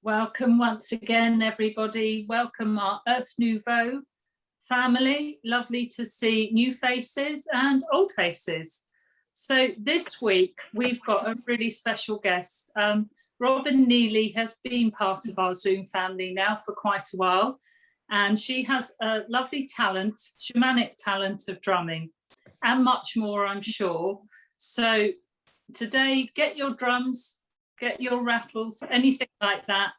Welcome once again, everybody. Welcome our Earth Nouveau family. Lovely to see new faces and old faces. So this week we've got a really special guest. Robin Neeley has been part of our Zoom family now for quite a while, and she has a lovely talent, shamanic talent of drumming and much more, I'm sure. So today, get your drums, get your rattles, anything like that.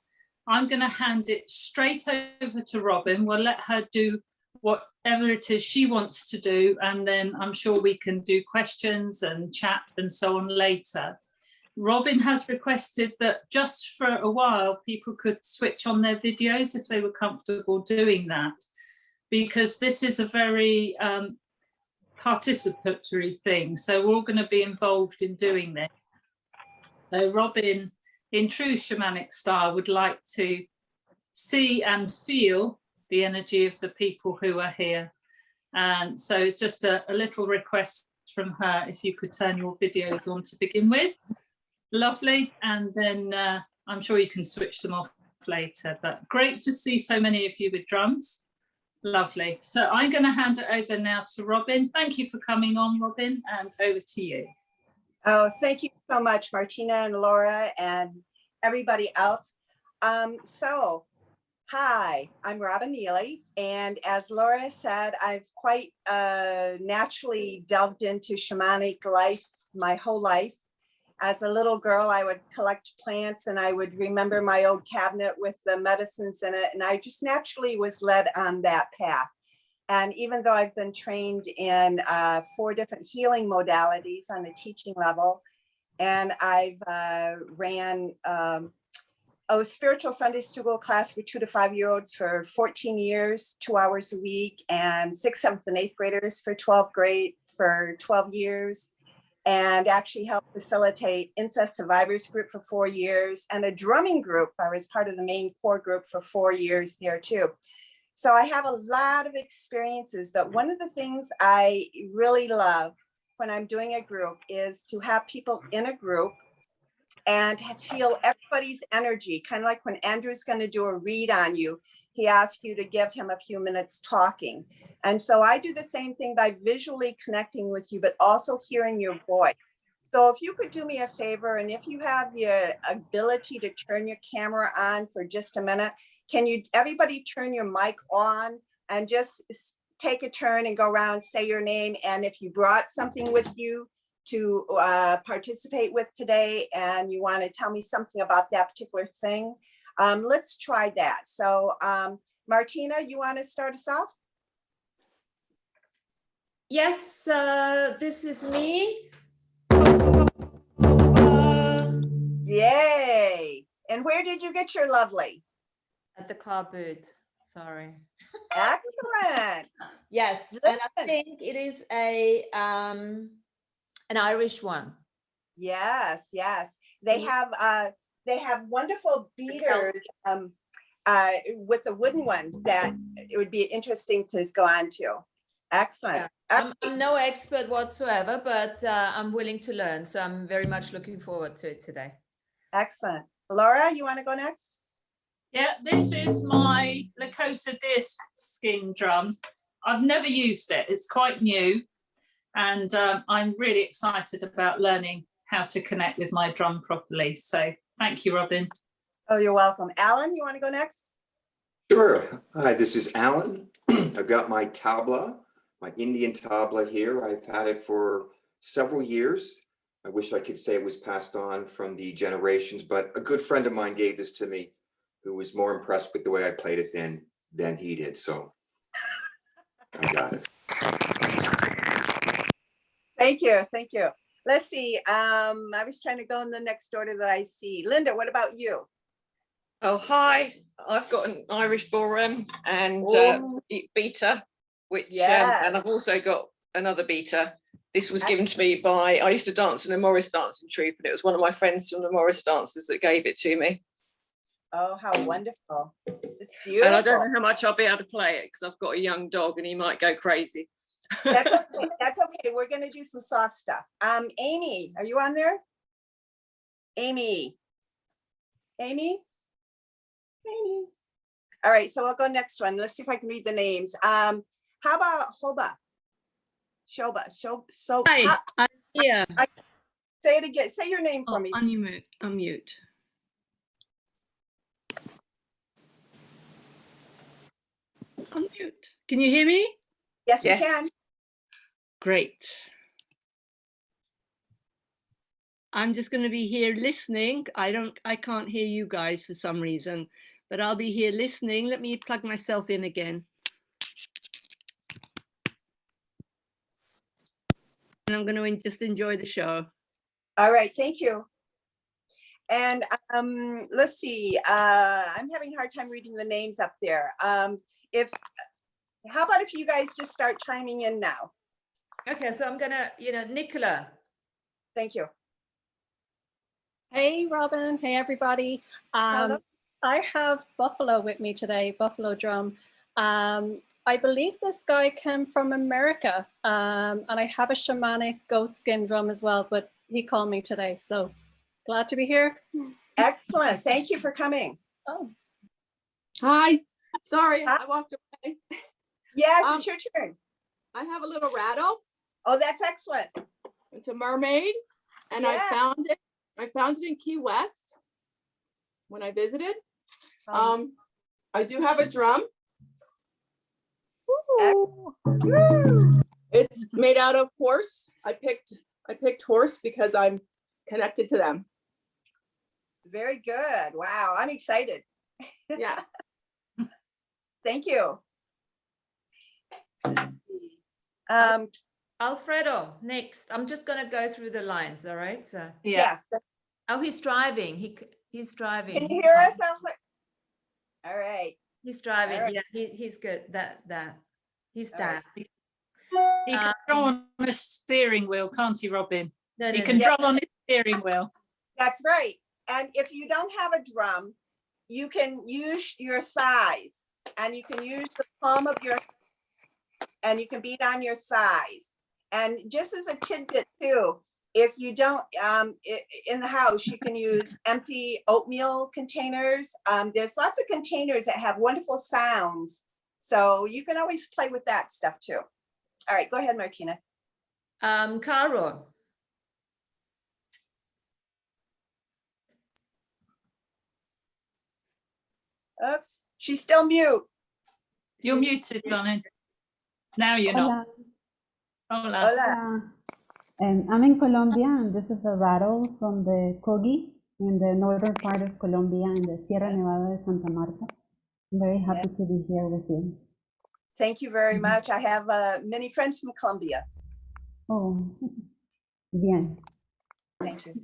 I'm going to hand it straight over to Robin. We'll let her do whatever it is she wants to do, and then I'm sure we can do questions and chat and so on later. Robin has requested that just for a while people could switch on their videos if they were comfortable doing that, because this is a very participatory thing, so we're all going to be involved in doing this. So Robin, in true shamanic style, would like to see and feel the energy of the people who are here. And so it's just a little request from her, if you could turn your videos on to begin with. Lovely. And then I'm sure you can switch them off later, but great to see so many of you with drums. Lovely. So I'm going to hand it over now to Robin. Thank you for coming on, Robin, and over to you. Oh, thank you so much, Martina and Laura and everybody else. Hi, I'm Robin Neeley, and as Laura said, I've quite naturally delved into shamanic life my whole life. As a little girl, I would collect plants and I would remember my old cabinet with the medicines in it, and I just naturally was led on that path. And even though I've been trained in 4 different healing modalities on the teaching level, and I've ran spiritual Sunday school class for 2 to 5-year-olds for 14 years, 2 hours a week, and 6th, 7th, and 8th graders for 12 years, and actually helped facilitate incest survivors group for 4 years, and a drumming group. I was part of the main core group for 4 years there too. So I have a lot of experiences, but one of the things I really love when I'm doing a group is to have people in a group and feel everybody's energy, kind of like when Andrew's going to do a read on you, he asks you to give him a few minutes talking. And so I do the same thing by visually connecting with you, but also hearing your voice. So if you could do me a favor, and if you have the ability to turn your camera on for just a minute, can you, everybody turn your mic on and just take a turn and go around, say your name. And if you brought something with you to participate with today and you want to tell me something about that particular thing, let's try that. So Martina, you want to start us off? Yes, this is me. Yay. And where did you get your lovely? At the car boot, sorry. Excellent. Yes, Listen. and I think it is a an Irish one. Yes, yes. They have wonderful beaters with a wooden one that it would be interesting to go on to. Excellent. Yeah. I'm no expert whatsoever, but I'm willing to learn. So I'm very much looking forward to it today. Excellent. Laura, you want to go next? Yeah, this is my Lakota deerskin drum. I've never used it. It's quite new. And I'm really excited about learning how to connect with my drum properly. So thank you, Robin. Oh, you're welcome. Alan, you want to go next? Sure. Hi, this is Alan. I've got my tabla, my Indian tabla here. I've had it for several years. I wish I could say it was passed on from the generations, but a good friend of mine gave this to me, who was more impressed with the way I played it than he did. So I got it. Thank you. Thank you. Let's see. I was trying to go in the next order that I see. Linda, what about you? Oh, hi. I've got an Irish ballroom and beater, which, Yeah. and I've also got another beater. This was given to me by, I used to dance in a Morris dancing troupe, and it was one of my friends from the Morris dancers that gave it to me. Oh, how wonderful. It's beautiful. And I don't know how much I'll be able to play it because I've got a young dog and he might go crazy. That's okay. That's okay. We're going to do some soft stuff. Amy, are you on there? Amy? All right, so I'll go next one. Let's see if I can read the names. How about Hoba? Shoba, so Hi, I'm here. say it again. Say your name for Oh, me. unmute, unmute. Unmute. Can you hear me? Yes, Yes. we can. Great. I'm just going to be here listening. I can't hear you guys for some reason, but I'll be here listening. Let me plug myself in again. And I'm going to just enjoy the show. All right, thank you. And let's see. I'm having a hard time reading the names up there. How about if you guys just start chiming in now? Okay, so I'm gonna, Nicola. Thank you. Hey, Robin. Hey, everybody. Hello. I have Buffalo with me today, Buffalo Drum. I believe this guy came from America, and I have a shamanic goat skin drum as well, but he called me today, so glad to be here. Excellent. Thank you for coming. Oh, Hi, sorry, Hi. I walked away. Yes, it's your turn. I have a little rattle. Oh, that's excellent. It's a mermaid, and Yeah. I found it in Key West when I visited. Um, I do have a drum. Woo. It's made out of horse. I picked horse because I'm connected to them. Very good. Wow, I'm excited. Yeah. Thank you. Let's see. Alfredo, next. I'm just gonna go through the lines, all right? So, Yeah. Yes. oh, he's driving. He's driving. Can you hear us, Alfred? All right. He's driving. All right. Yeah, he's good. He's All right. that. He can drum on a steering wheel, can't he, Robin? No, He no, can no. drum on his steering wheel. That's right. And if you don't have a drum, you can use your thighs, and you can use the palm of your, and you can beat on your thighs. And just as a tidbit too, if you don't, in the house, you can use empty oatmeal containers. There's lots of containers that have wonderful sounds. So you can always play with that stuff too. All right, go ahead, Martina. Caro. Oops, she's still mute. You're She's- muted, Lonnie. Now you're not. Hola. Hola. I'm in Colombia, and this is a rattle from the Cogi in the northern part of Colombia in the Sierra Nevada de Santa Marta. I'm very happy to be here with you. Thank you very much. I have many friends from Colombia. Oh, bien. Thank you.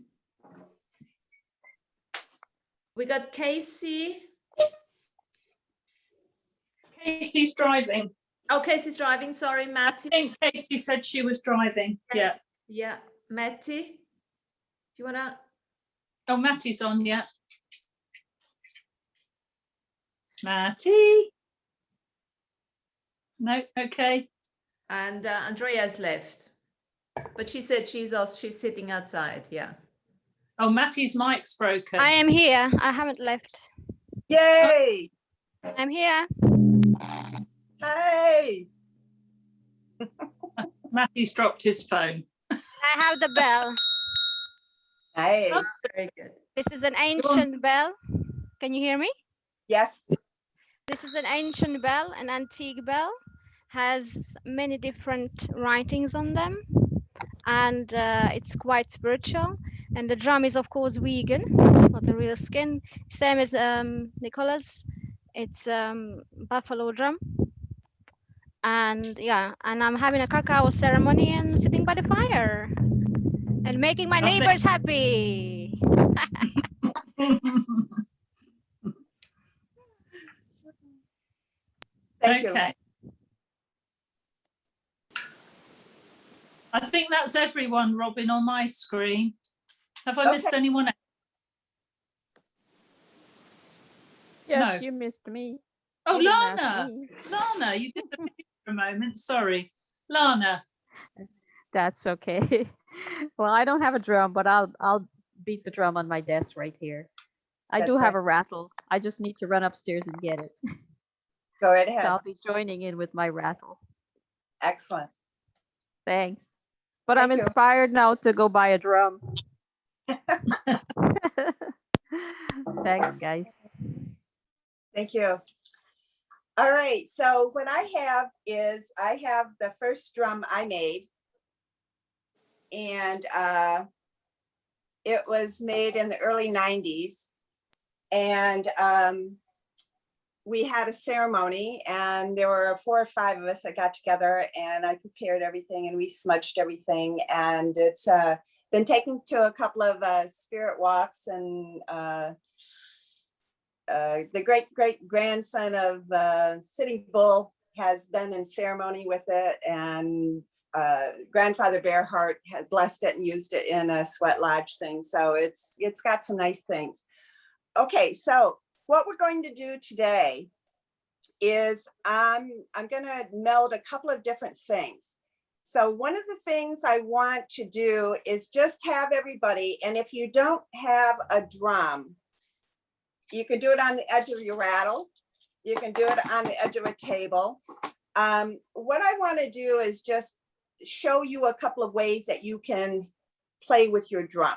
We got Casey. Casey's driving. Oh, Casey's driving. Sorry, I Matty. think Casey said she was driving. Yeah. Yes. Yeah, Matty. Do you wanna? Oh, Matty's on, yeah. Matty. No, okay. And Andrea's left, but she said she's sitting outside. Yeah. Oh, Matty's mic's broken. I am here. I haven't left. Yay. I'm here. Hey. Matty's dropped his phone. I have the bell. Nice. Very good. This is an ancient bell. Can you hear me? Yes. This is an ancient bell, an antique bell. Has many different writings on them. And it's quite spiritual. And the drum is, of course, vegan, not the real skin. Same as Nicola's. It's buffalo drum. And yeah, and I'm having a cacao ceremony and sitting by the fire and making my Lovely. neighbors happy. Thank you. Okay. I think that's everyone, Robin, on my screen. Have I missed Okay. anyone else? Yes, No. you missed me. Oh, You didn't ask Lana. me. Lana, you disappeared for a moment. Sorry. Lana. That's okay. Well, I don't have a drum, but I'll beat the drum on my desk right here. I do That's have right. a rattle. I just need to run upstairs and get it. Go right So ahead. I'll be joining in with my rattle. Excellent. Thanks. But I'm Thank you. inspired now to go buy a drum. Thanks, guys. Thank you. All right, so what I have is I have the first drum I made, and it was made in the early 90s, and we had a ceremony, and there were 4 or 5 of us that got together, and I prepared everything, and we smudged everything, and it's been taken to a couple of spirit walks, and the great-great-grandson of Sitting Bull has been in ceremony with it, and grandfather Bearheart had blessed it and used it in a sweat lodge thing. So it's got some nice things. Okay, so what we're going to do today is I'm going to meld a couple of different things. So one of the things I want to do is just have everybody, and if you don't have a drum, you can do it on the edge of your rattle. You can do it on the edge of a table. What I want to do is just show you a couple of ways that you can play with your drum.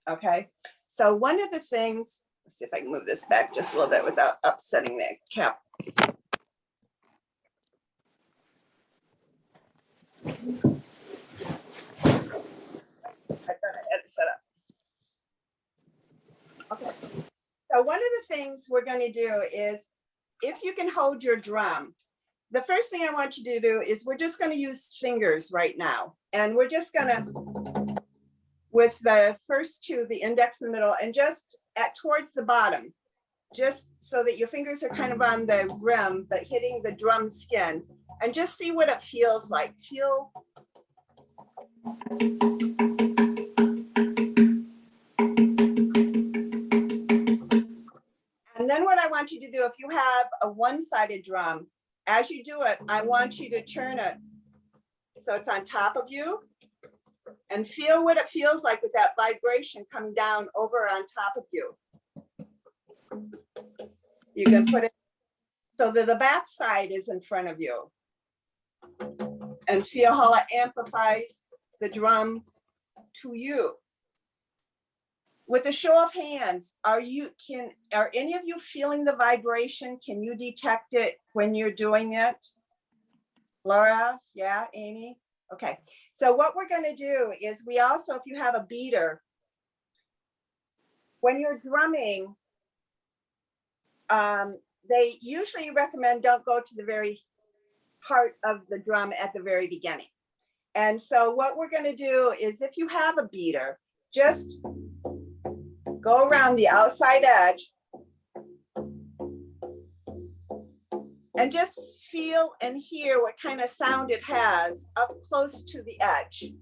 Okay. So one of the things, let's see if I can move this back just a little bit without upsetting the cap. I thought I had it set up. Okay. So one of the things we're going to do is, if you can hold your drum, the first thing I want you to do is we're just going to use fingers right now. And we're just going to, with the first 2, the index and the middle, and just towards the bottom, just so that your fingers are kind of on the rim, but hitting the drum skin, and just see what it feels like. Feel. And then what I want you to do, if you have a one-sided drum, as you do it, I want you to turn it so it's on top of you, and feel what it feels like with that vibration coming down over on top of you. You can put it so that the back side is in front of you, and feel how it amplifies the drum to you. With a show of hands, are any of you feeling the vibration? Can you detect it when you're doing it? Laura, yeah, Amy? Okay, so what we're gonna do is we also, if you have a beater, when you're drumming, they usually recommend don't go to the very heart of the drum at the very beginning. And so what we're gonna do is, if you have a beater, just go around the outside edge and just feel and hear what kind of sound it has up close to the edge.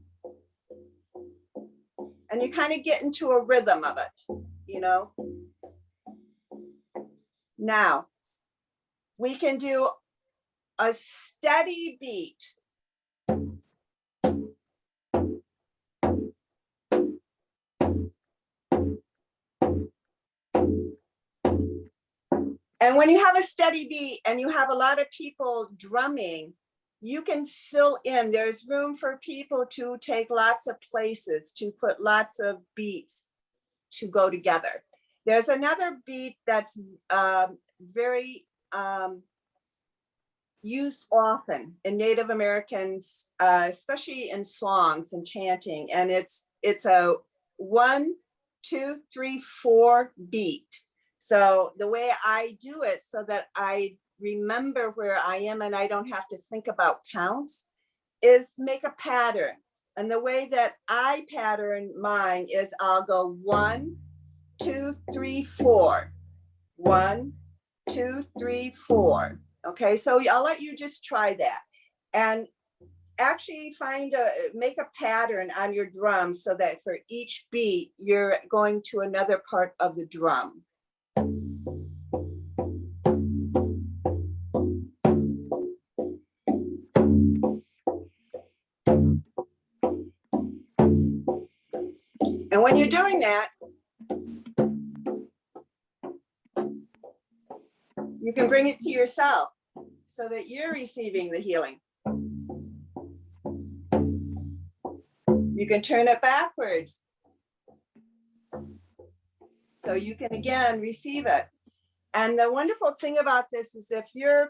And you kind of get into a rhythm of it, you know. Now, we can do a steady beat. And when you have a steady beat and you have a lot of people drumming, you can fill in. There's room for people to take lots of places, to put lots of beats to go together. There's another beat that's very used often in Native Americans, especially in songs and chanting. And it's a 1, 2, 3, 4 beat. So the way I do it, so that I remember where I am and I don't have to think about counts, is make a pattern. And the way that I pattern mine is I'll go 1, 2, 3, 4. 1, 2, 3, 4. Okay, so I'll let you just try that. And actually make a pattern on your drum so that for each beat, you're going to another part of the drum. And when you're doing that, You can bring it to yourself so that you're receiving the healing. You can turn it backwards. So you can again receive it. And the wonderful thing about this is if you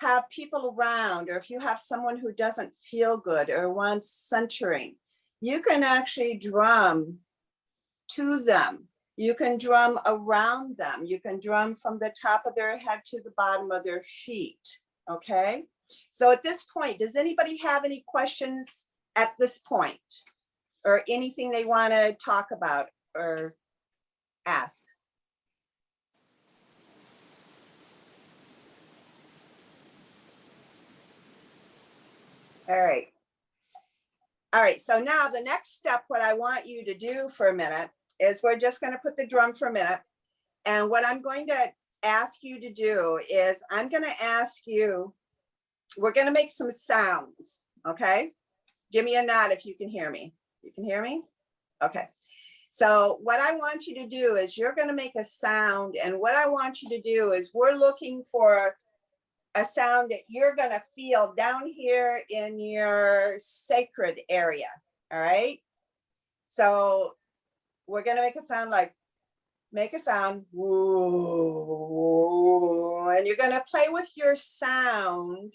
have people around, or if you have someone who doesn't feel good or wants centering, you can actually drum to them. You can drum around them. You can drum from the top of their head to the bottom of their feet. Okay. So at this point, does anybody have any questions at this point, or anything they want to talk about or ask? All right. All right, so now the next step, what I want you to do for a minute is we're just going to put the drum for a minute. And what I'm going to ask you to do is I'm going to ask you, we're going to make some sounds, okay? Give me a nod if you can hear me. You can hear me? Okay. So what I want you to do is you're going to make a sound. And what I want you to do is we're looking for a sound that you're going to feel down here in your sacred area. All right. So we're going to make a sound like, make a sound. Woo, and you're going to play with your sound.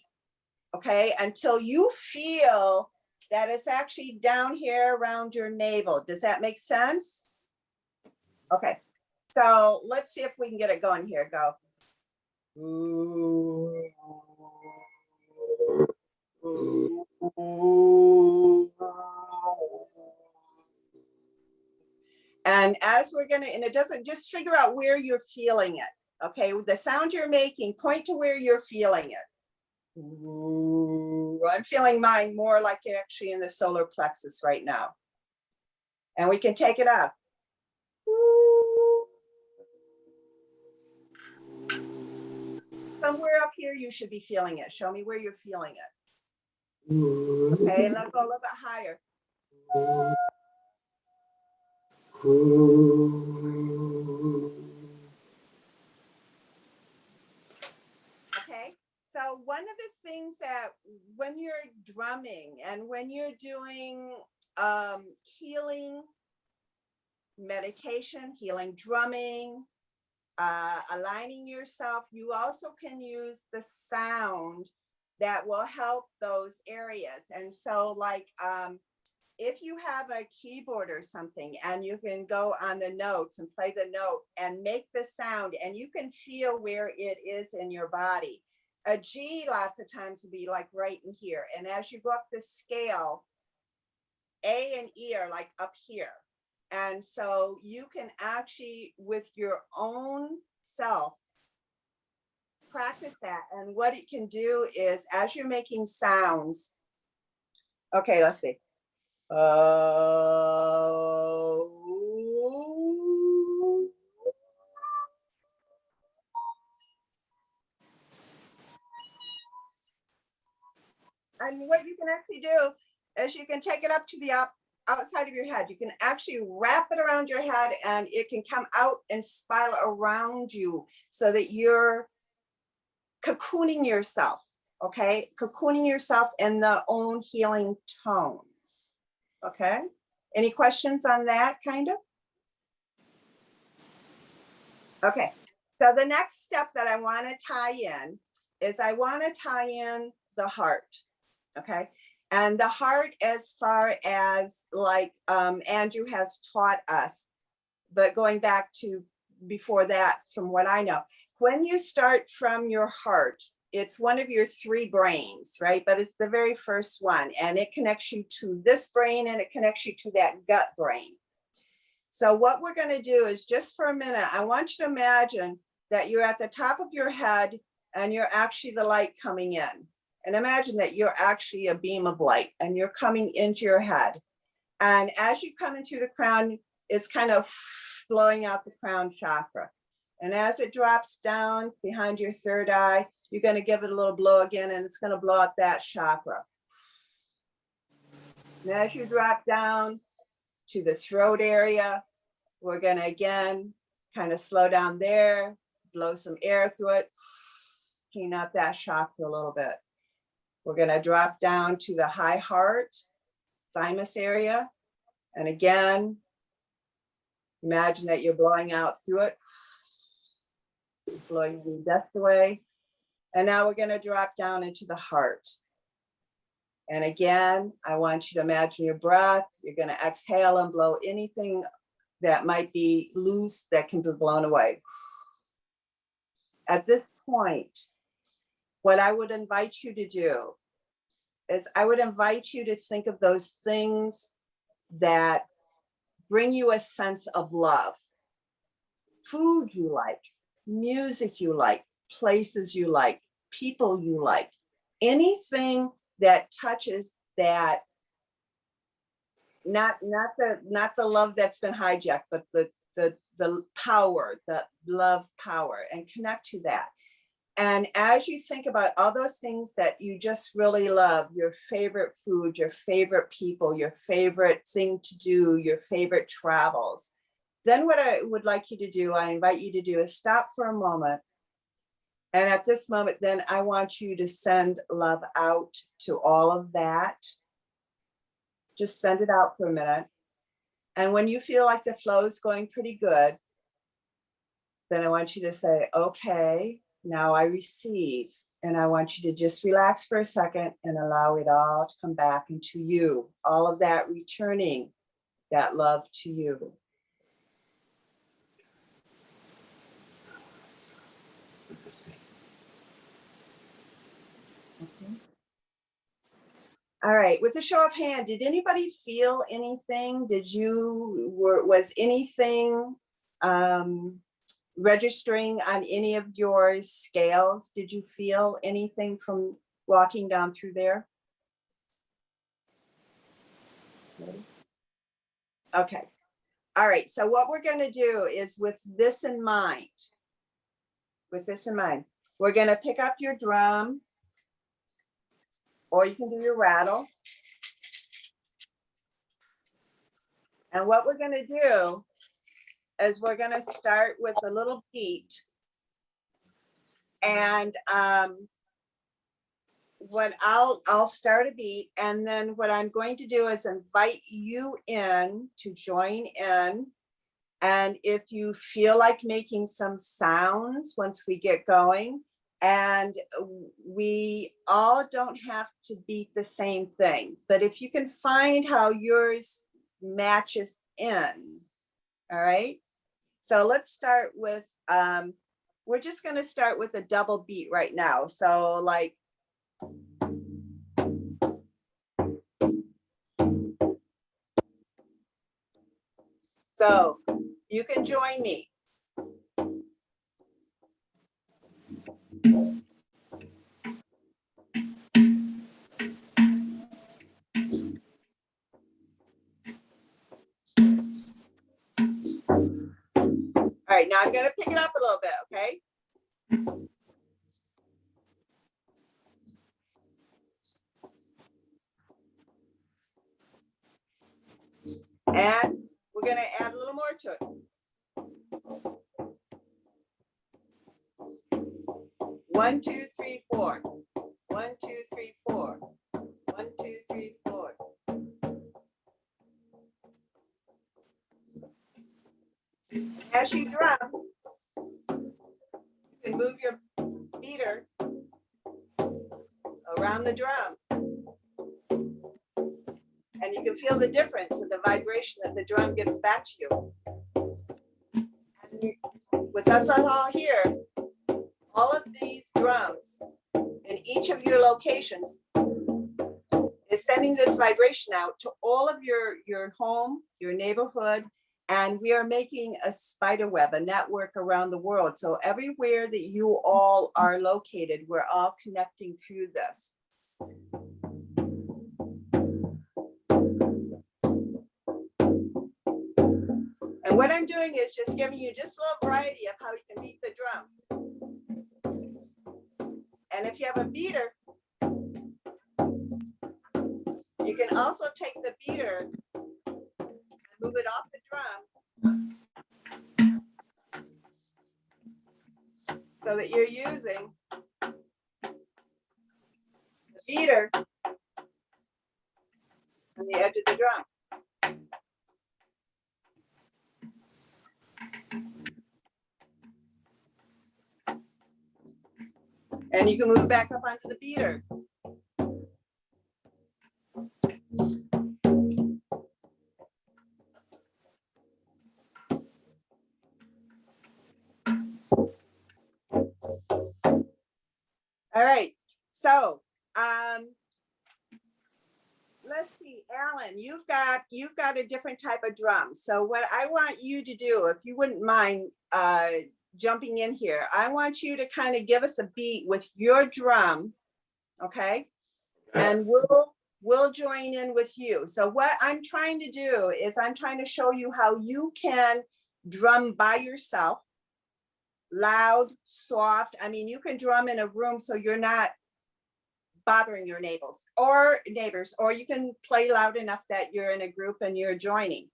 Okay. Until you feel that it's actually down here around your navel. Does that make sense? Okay. So let's see if we can get it going here. Go. And as we're gonna, and it doesn't, just figure out where you're feeling it. Okay, the sound you're making, point to where you're feeling it. I'm feeling mine more like actually in the solar plexus right now. And we can take it up. Somewhere up here, you should be feeling it. Show me where you're feeling it. Okay, and then go a little bit higher. Okay, so one of the things that when you're drumming and when you're doing healing meditation, healing drumming, aligning yourself, you also can use the sound that will help those areas. And so like if you have a keyboard or something and you can go on the notes and play the note and make the sound, and you can feel where it is in your body. A G lots of times will be like right in here. And as you go up the scale, A and E are like up here. And so you can actually, with your own self, practice that. And what it can do is, as you're making sounds, okay, let's see. And what you can actually do is you can take it up to the outside of your head. You can actually wrap it around your head and it can come out and spiral around you so that you're cocooning yourself, okay? Cocooning yourself in the own healing tones, okay? Any questions on that kind of? Okay, so the next step that I want to tie in is I want to tie in the heart, okay? And the heart, as far as like Andrew has taught us, but going back to before that, from what I know, when you start from your heart, it's one of your three brains, right? But it's the very first one, and it connects you to this brain and it connects you to that gut brain. So what we're going to do is, just for a minute, I want you to imagine that you're at the top of your head and you're actually the light coming in. And imagine that you're actually a beam of light and you're coming into your head. And as you come in through the crown, it's kind of blowing out the crown chakra. And as it drops down behind your third eye, you're going to give it a little blow again, and it's going to blow out that chakra. And as you drop down to the throat area, we're going to again kind of slow down there, blow some air through it, clean out that chakra a little bit. We're going to drop down to the high heart, thymus area. And again, imagine that you're blowing out through it, blowing the dust away. And now we're going to drop down into the heart. And again, I want you to imagine your breath. You're going to exhale and blow anything that might be loose that can be blown away. At this point, what I would invite you to do is I would invite you to think of those things that bring you a sense of love. Food you like, music you like, places you like, people you like, anything that touches that, not the love that's been hijacked, but the power, the love power, and connect to that. And as you think about all those things that you just really love, your favorite food, your favorite people, your favorite thing to do, your favorite travels, then what I would like you to do, I invite you to do, is stop for a moment. And at this moment, then I want you to send love out to all of that. Just send it out for a minute. And when you feel like the flow is going pretty good, then I want you to say, okay, now I receive. And I want you to just relax for a second and allow it all to come back into you. All of that returning that love to you. Okay. All right, with a show of hand, did anybody feel anything? Was anything registering on any of your scales? Did you feel anything from walking down through there? Okay. All right, so what we're going to do is with this in mind, we're going to pick up your drum, or you can do your rattle. And what we're going to do is we're going to start with a little beat. And what I'll start a beat, and then what I'm going to do is invite you in to join in. And if you feel like making some sounds once we get going, and we all don't have to beat the same thing, but if you can find how yours matches in, all right? So let's start with, we're just gonna start with a double beat right now. So like, so you can join me. All right, now I'm gonna pick it up a little bit, okay? And we're gonna add a little more to it. 1, 2, 3, 4. 1, 2, 3, 4. 1, 2, 3, 4. As you drum, you can move your beater around the drum. And you can feel the difference in the vibration that the drum gives back to you. And with us all here, all of these drums in each of your locations is sending this vibration out to all of your home, your neighborhood, and we are making a spider web, a network around the world. So everywhere that you all are located, we're all connecting through this. And what I'm doing is just giving you just a little variety of how you can beat the drum. And if you have a beater, you can also take the beater and move it off the drum. so that you're using the beater on the edge of the drum. And you can move back up onto the beater. All right, so let's see, Alan, you've got a different type of drum. So what I want you to do, if you wouldn't mind jumping in here, I want you to kind of give us a beat with your drum, okay? And we'll join in with you. So what I'm trying to do is I'm trying to show you how you can drum by yourself, loud, soft. I mean, you can drum in a room so you're not bothering your neighbors, or you can play loud enough that you're in a group and you're joining.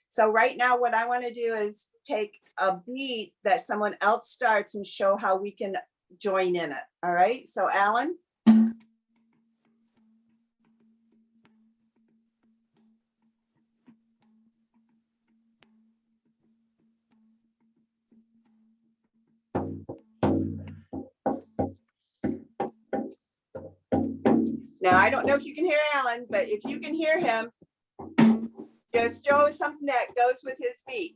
So right now, what I want to do is take a beat that someone else starts and show how we can join in it. All right, so Alan. Now, I don't know if you can hear Alan, but if you can hear him, just show something that goes with his beat.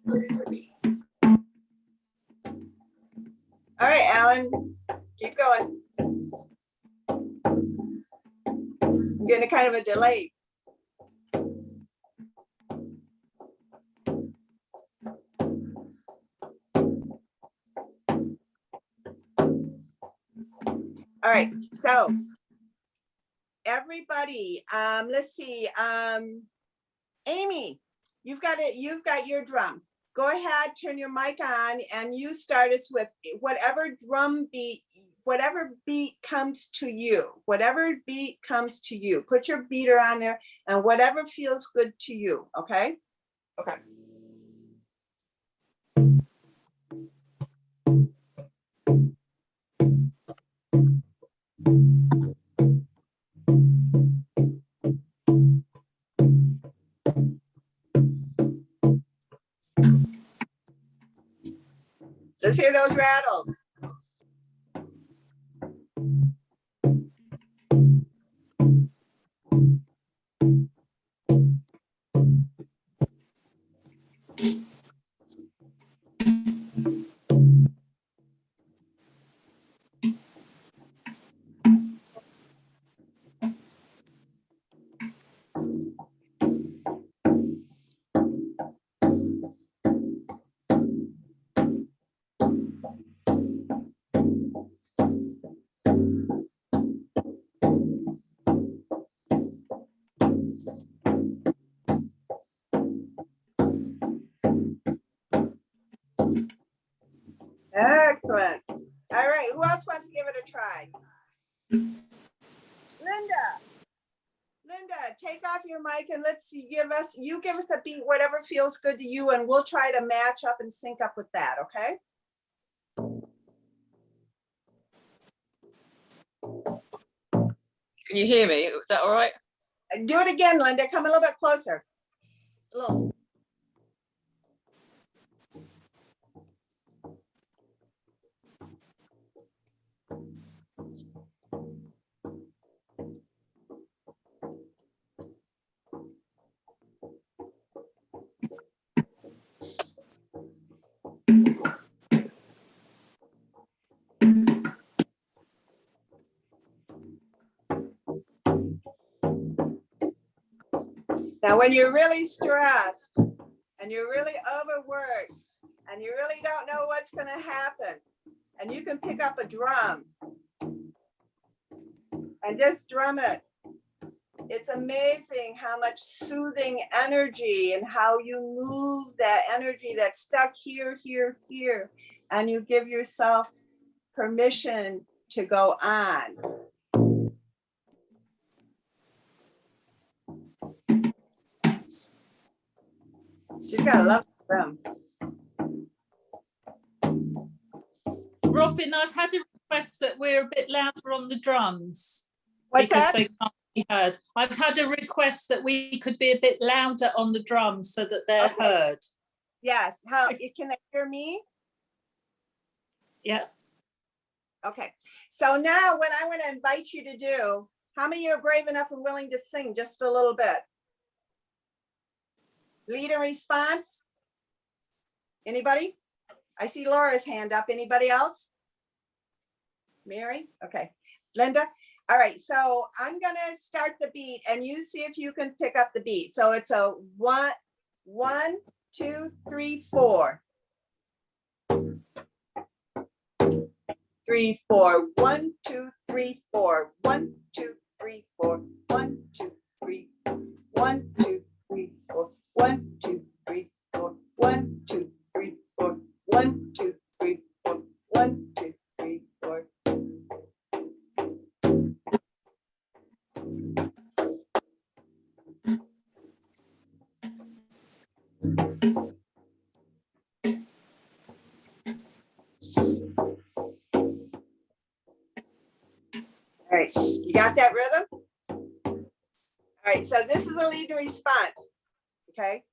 All right, Alan, keep going. I'm getting a kind of a delay. All right, so everybody, let's see, Amy, you've got your drum. Go ahead, turn your mic on, and you start us with whatever drum beat, whatever beat comes to you, whatever beat comes to you. Put your beater on there and whatever feels good to you, okay? Okay. Let's hear those rattles. Excellent. All right, who else wants to give it a try? Linda, take off your mic and let's see, give us a beat, whatever feels good to you, and we'll try to match up and sync up with that, okay? Can you hear me? Is that all right? Do it again, Linda, come a little bit closer. A little. Now, when you're really stressed and you're really overworked and you really don't know what's going to happen, and you can pick up a drum and just drum it. It's amazing how much soothing energy and how you move that energy that's stuck here, here, here, and you give yourself permission to go on. She's got a love drum. Robin, I've had a request that we're a bit louder on the drums. What's because that? they can't be heard. I've had a request that we could be a bit louder on the drums so that they're Okay. heard. Yes, how, can they hear me? Yeah. Okay, so now what I want to invite you to do, how many are brave enough and willing to sing just a little bit? Lead and response? Anybody? I see Laura's hand up. Anybody else? Mary? Okay. Linda? All right, so I'm gonna start the beat and you see if you can pick up the beat. So it's a 1, 2, 3, 4. 3, 4. 1, 2, 3, 4. 1, 2, 3, 4. 1, 2, 3. 1, 2, 3, 4. 1, 2, 3, 4. 1, 2, 3, 4. 1, 2, 3, 4. 1, 2, 3, 4. All right, you got that rhythm? All right, so this is a lead and response, okay?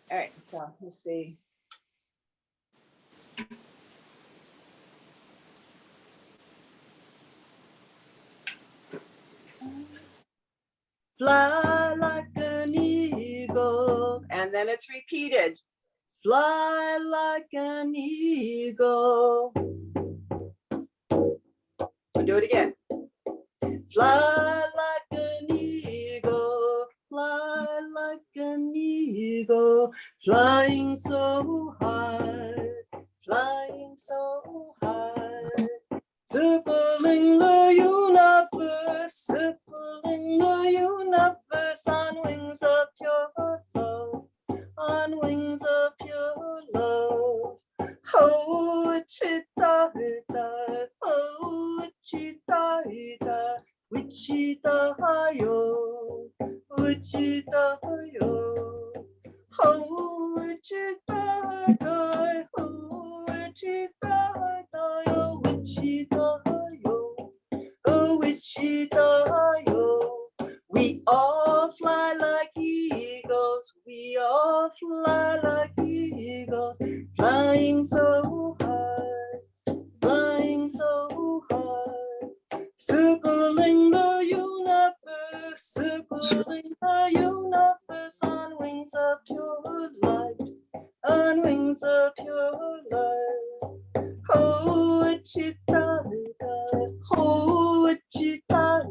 All right, so let's see. Fly like an eagle, and then it's repeated. Fly like an eagle. We'll do it again. Fly like an eagle, fly like an eagle, flying so high, flying so high. Circling the universe, circling the universe on wings of pure love, on wings of pure love. Oh, Wichita, oh, Wichita, Wichita, yo, Wichita, yo. Oh, Wichita, oh, Wichita, yo, Wichita, yo, oh, Wichita, yo. We all fly like eagles, we all fly like eagles, flying so high, flying so high, circling the universe, circling the universe on wings of pure light, on wings of pure light. Oh, Wichita, oh, Wichita,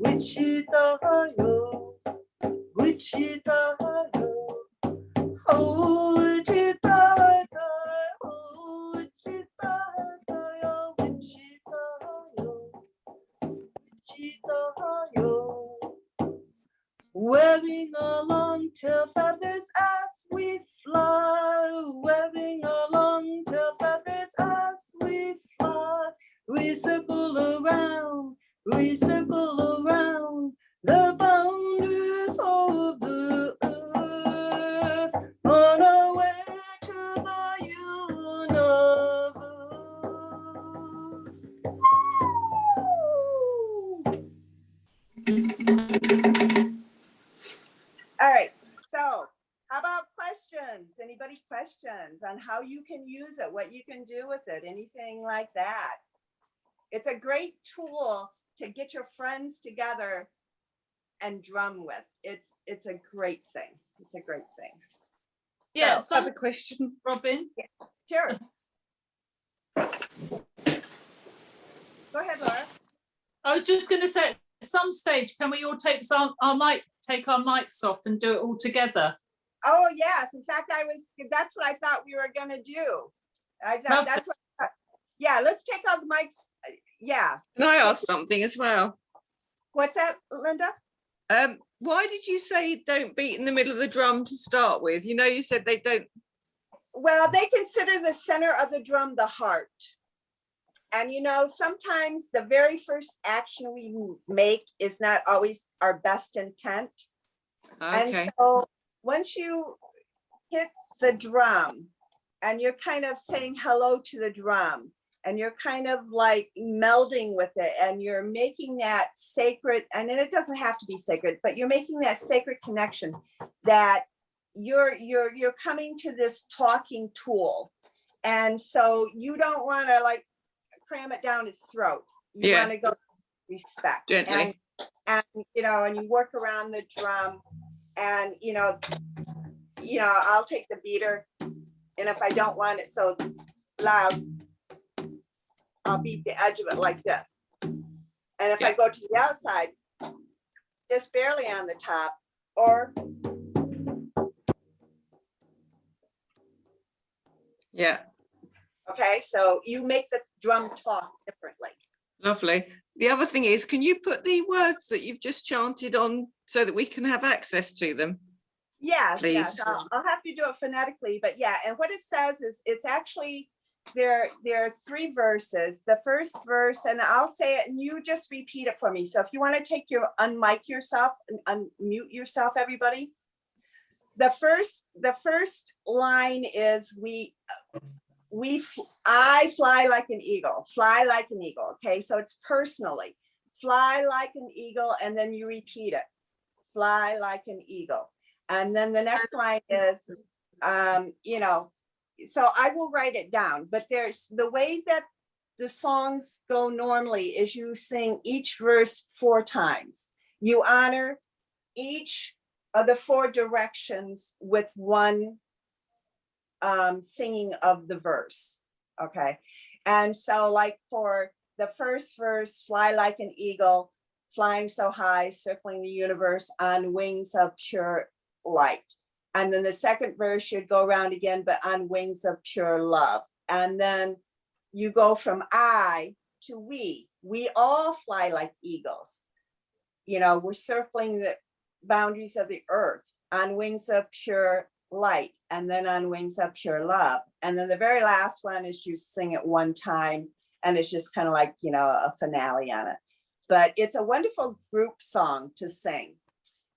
Wichita, yo, Wichita, yo. Oh, Wichita, oh, Wichita, yo, Wichita, yo, Wichita, yo. Wearing our long tail feathers as we fly, wearing our long tail feathers as we fly. We circle around the boundaries of the earth, on our way to the universe. All right, so how about questions? Anybody questions on how you can use it, what you can do with it, anything like that? It's a great tool to get your friends together and drum with. It's a great thing. It's a great thing. Yeah, I have a question. Robin. Yeah, sure. Go ahead, Laura. I was just going to say, at some stage, can we all take our mics off and do it all together? Oh yes, in fact, that's what I thought we were gonna do. That's what I thought. Yeah, let's take out the mics. Yeah. Can I ask something as well? What's that, Linda? Why did you say don't beat in the middle of the drum to start with? You know, you said they don't. Well, they consider the center of the drum the heart. And you know, sometimes the very first action we make is not always our best intent. Okay. And so once you hit the drum, and you're kind of saying hello to the drum, and you're kind of like melding with it, and you're making that sacred, and then it doesn't have to be sacred, but you're making that sacred connection that you're coming to this talking tool. And so you don't want to like cram it down his throat. You Yeah. want to go respect. Gently. And you know, and you work around the drum, and you know, I'll take the beater, and if I don't want it so loud, I'll beat the edge of it like this. And if I go to the outside, just barely on the top, or Yeah. okay, so you make the drum talk differently. Lovely. The other thing is, can you put the words that you've just chanted on so that we can have access to them? Yes, Please. yes, I'll have to do it phonetically, but yeah, and what it says is it's actually there are 3 verses. The first verse, and I'll say it and you just repeat it for me. So if you want to take your unmic yourself and unmute yourself, everybody. The first line is I fly like an eagle, fly like an eagle. Okay, so it's personally, fly like an eagle, and then you repeat it, fly like an eagle. And then the next line is, you know, so I will write it down, but there's the way that the songs go normally is you sing each verse 4 times. You honor each of the 4 directions with one singing of the verse. Okay. And so like for the first verse, fly like an eagle, flying so high, circling the universe on wings of pure light. And then the second verse should go around again, but on wings of pure love. And then you go from I to we. We all fly like eagles. You know, we're circling the boundaries of the earth on wings of pure light, and then on wings of pure love. And then the very last one is you sing it 1 time, and it's just kind of like, you know, a finale on it. But it's a wonderful group song to sing.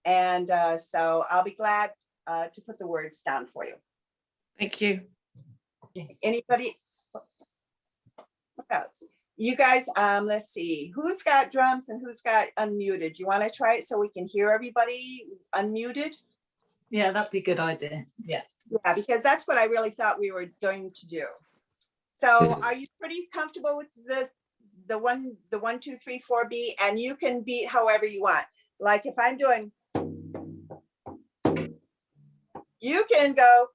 And so I'll be glad to put the words down for you. Thank you. Anybody? What else? You guys, let's see, who's got drums and who's got unmuted? You want to try it so we can hear everybody unmuted? Yeah, that'd be a good idea. Yeah. Yeah, because that's what I really thought we were going to do. So are you pretty comfortable with the 1, 2, 3, 4 beat? And you can beat however you want. Like if I'm doing, you can go.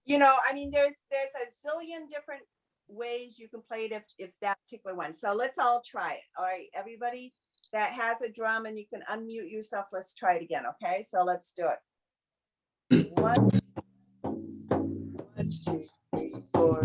You know, I mean, there's a zillion different ways you can play it if that particular one. So let's all try it. All right, everybody that has a drum and you can unmute yourself, let's try it again. Okay, so let's do it. 1, 2, 3, 4.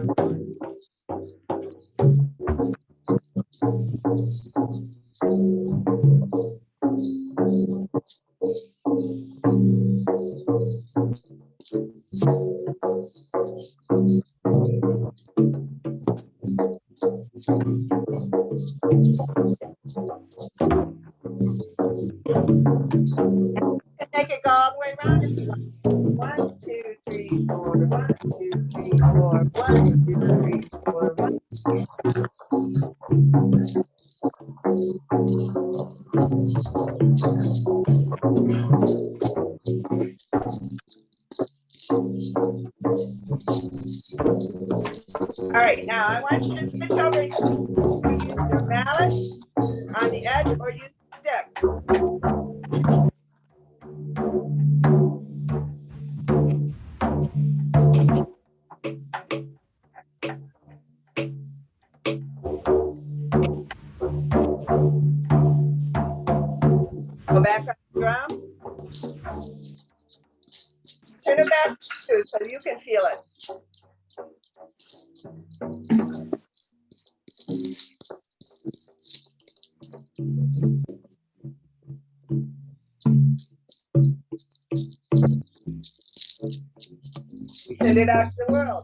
Make it go all the way around if you want. 1, 2, 3, 4. 1, 2, 3, 4. 1, 2, 3, 4. 1. All right, now I want you to switch over and use your mallet on the edge or use the stick. Go back on the drum. Turn it back to so you can feel it. We send it out to the world.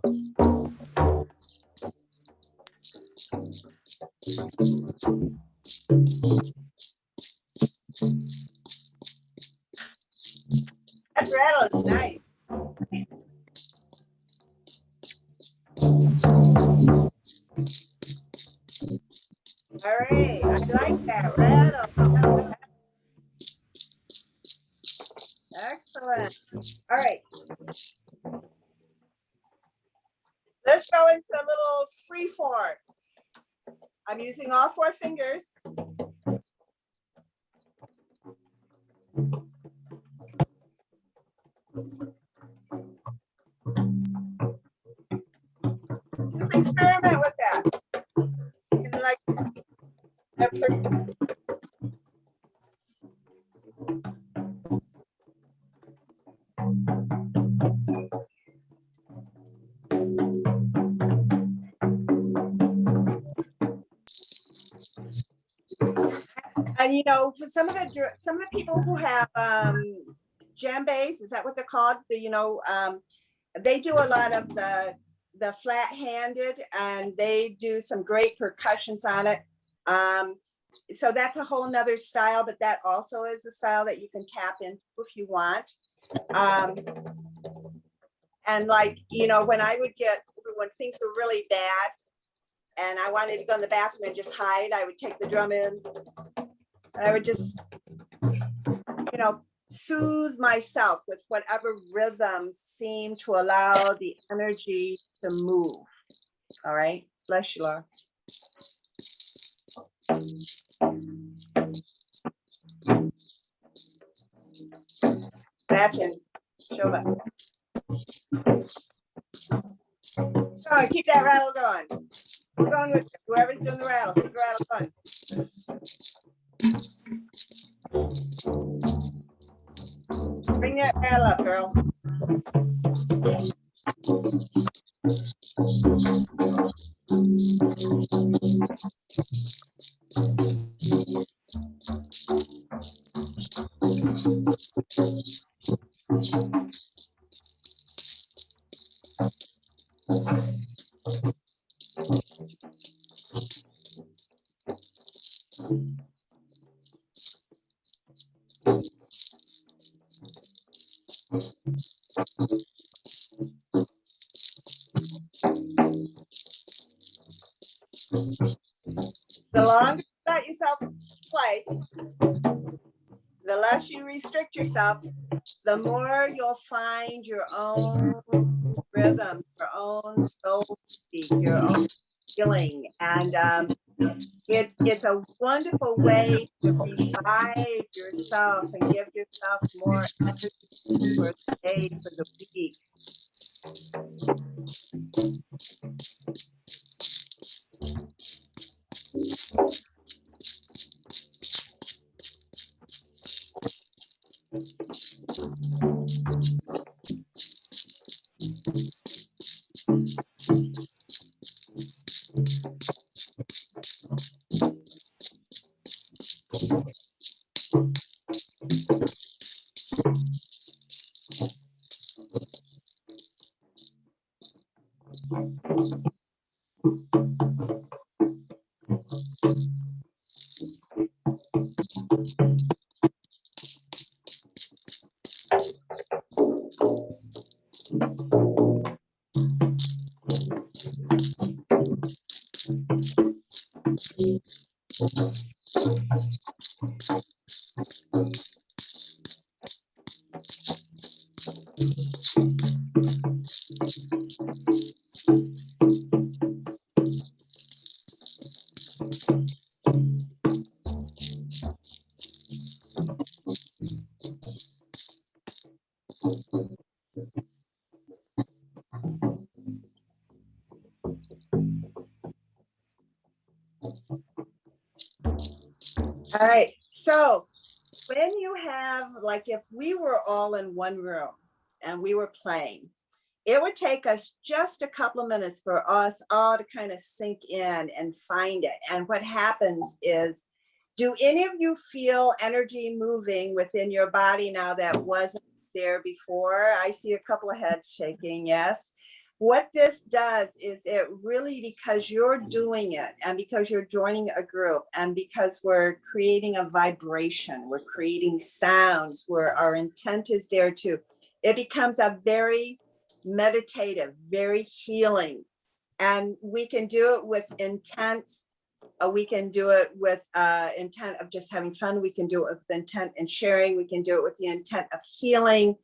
that rattle. Excellent. All right. Let's go into a little free form. I'm using all 4 fingers. Just experiment with that. And like, and you know, for some of the people who have djembes, is that what they're called? They do a lot of the flat-handed, and they do some great percussions on it. So that's a whole nother style, but that also is a style that you can tap into if you want. And like, you know, when things were really bad and I wanted to go in the bathroom and just hide, I would take the drum in and I would just, you know, soothe myself with whatever rhythms seem to allow the energy to move. All right, bless you, Laura. Imagine, show that. Come on, keep that rattle going. Keep going with whoever's doing the rattle. Keep the rattle going. Bring that rattle up, girl. The longer you let yourself play, the less you restrict yourself, the more you'll find your own rhythm, your own soul speak, your own feeling. And it's a wonderful way to revive yourself and give yourself more energy for the day, for the week. All right, so when you have, like if we were all in one room and we were playing, it would take us just a couple of minutes for us all to kind of sink in and find it. And what happens is, do any of you feel energy moving within your body now that wasn't there before? I see a couple of heads shaking, yes. What this does is it really, because you're doing it and because you're joining a group and because we're creating a vibration, we're creating sounds where our intent is there too, it becomes a very meditative, very healing. And we can do it with intense We can do it with intent of just having fun. We can do it with intent and sharing. We can do it with the intent of healing.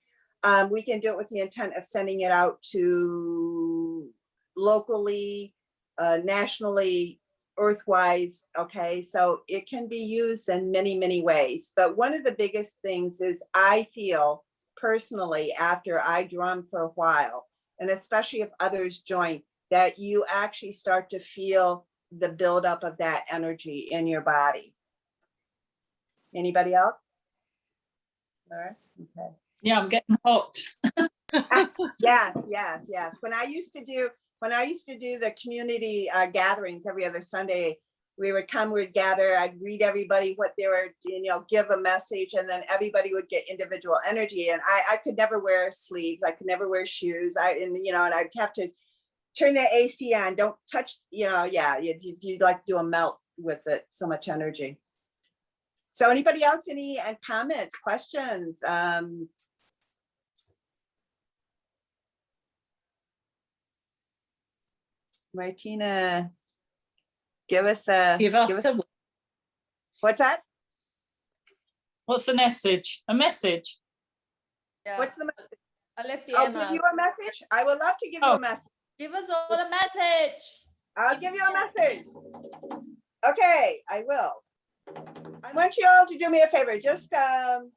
We can do it with the intent of sending it out to locally, nationally, earthwise. Okay, so it can be used in many, many ways. But one of the biggest things is I feel personally after I drum for a while, and especially if others join, that you actually start to feel the buildup of that energy in your body. Anybody else? All right. Okay. Yeah, I'm getting hot. Yes, yes, yes. When I used to do the community gatherings every other Sunday, we would gather, I'd read everybody what they were, give a message, and then everybody would get individual energy. And I could never wear sleeves. I could never wear shoes. And I'd have to turn the AC on, don't touch, yeah, you'd like to do a melt with it, so much energy. So anybody else, any comments, questions? Martina, give us a what's that? What's the message? A message? Yeah. What's the message? I left the I'll give you a message. I would love to give you a message. Give us all a message. I'll give you a message. Okay, I will. I want you all to do me a favor. Just all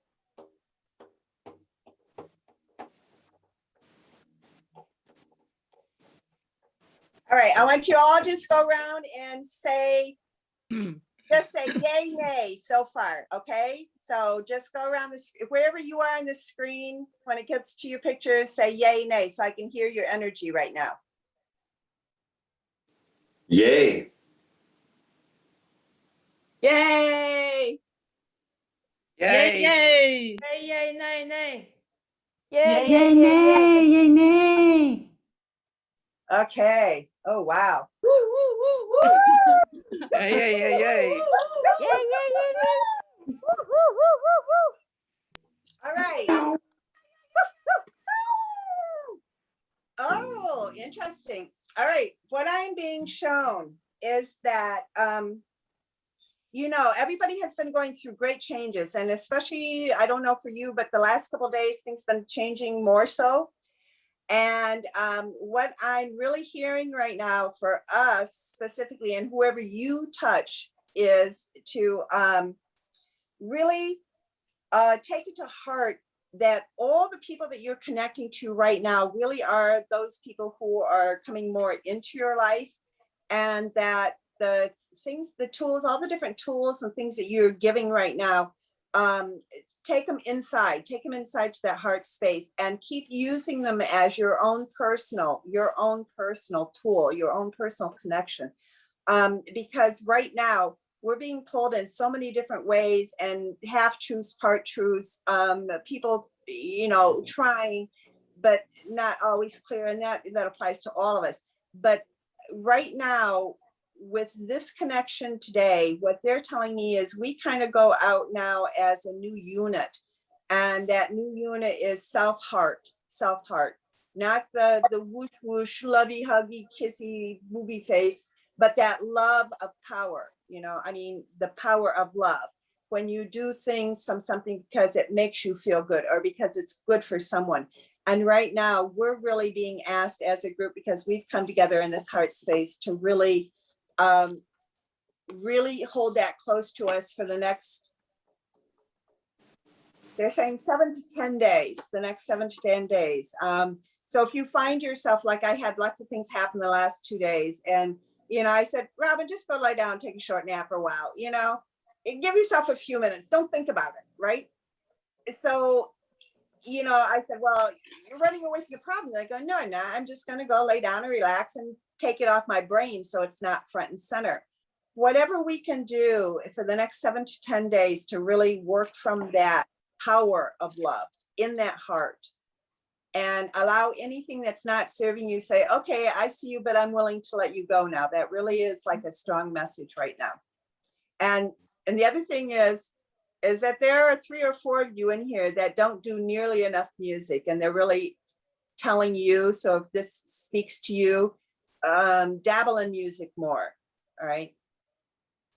right, I want you all just go around and say, just say yay, nay so far, okay? So just go around wherever you are on the screen, when it gets to your picture, say yay, nay, so I can hear your energy right now. Yay. Yay! Yay, yay! Yay, yay, nay, nay. Yay, Yay, nay, yay, nay. Okay. Oh, wow. Yay, yay, yay, yay. All right. Oh, interesting. All right. What I'm being shown is that, everybody has been going through great changes, and especially, I don't know for you, but the last couple of days, things have been changing more so. And what I'm really hearing right now for us specifically, and whoever you touch, is to really take it to heart that all the people that you're connecting to right now really are those people who are coming more into your life, and that the things, the tools, all the different tools and things that you're giving right now, take them inside to that heart space, and keep using them as your own personal tool, your own personal connection. Because right now we're being pulled in so many different ways, and half truths, part truths, people, trying, but not always clear. And that applies to all of us. But right now, with this connection today, what they're telling me is we kind of go out now as a new unit, and that new unit is self-heart, not the whoosh whoosh, lovey huggy, kissy, booby face, but that love of power, the power of love. When you do things from something because it makes you feel good or because it's good for someone. And right now we're really being asked as a group, because we've come together in this heart space, to really really hold that close to us for the next, they're saying 7 to 10 days, the next 7 to 10 days. So if you find yourself, like I had lots of things happen the last 2 days, and, I said, Robin, just go lie down, take a short nap for a while, give yourself a few minutes, don't think about it, right? So, I said, well, you're running away from the problem. I go, no, I'm just going to go lay down and relax and take it off my brain so it's not front and center. Whatever we can do for the next 7 to 10 days to really work from that power of love in that heart, and allow anything that's not serving you, say, okay, I see you, but I'm willing to let you go now. That really is like a strong message right now. And the other thing is that there are 3 or 4 of you in here that don't do nearly enough music, and they're really telling you, so if this speaks to you, dabble in music more, all right?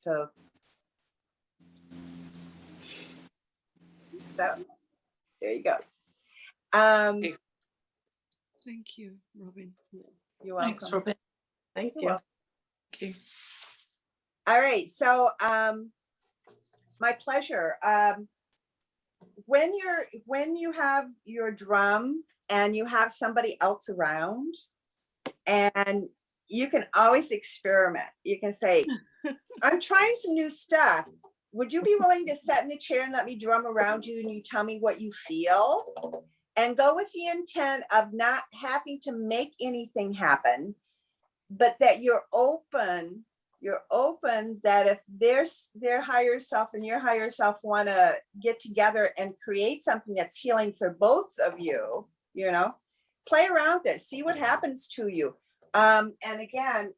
So there you go. Thank you, Robin. You're welcome. Thanks, Robin. Thank You're you. welcome. Thank you. All right, so my pleasure. When you have your drum and you have somebody else around, and you can always experiment. You can say, I'm trying some new stuff. Would you be willing to sit in the chair and let me drum around you and you tell me what you feel? And go with the intent of not having to make anything happen, but that you're open that if their higher self and your higher self want to get together and create something that's healing for both of you, you know, play around with it, see what happens to you. And again,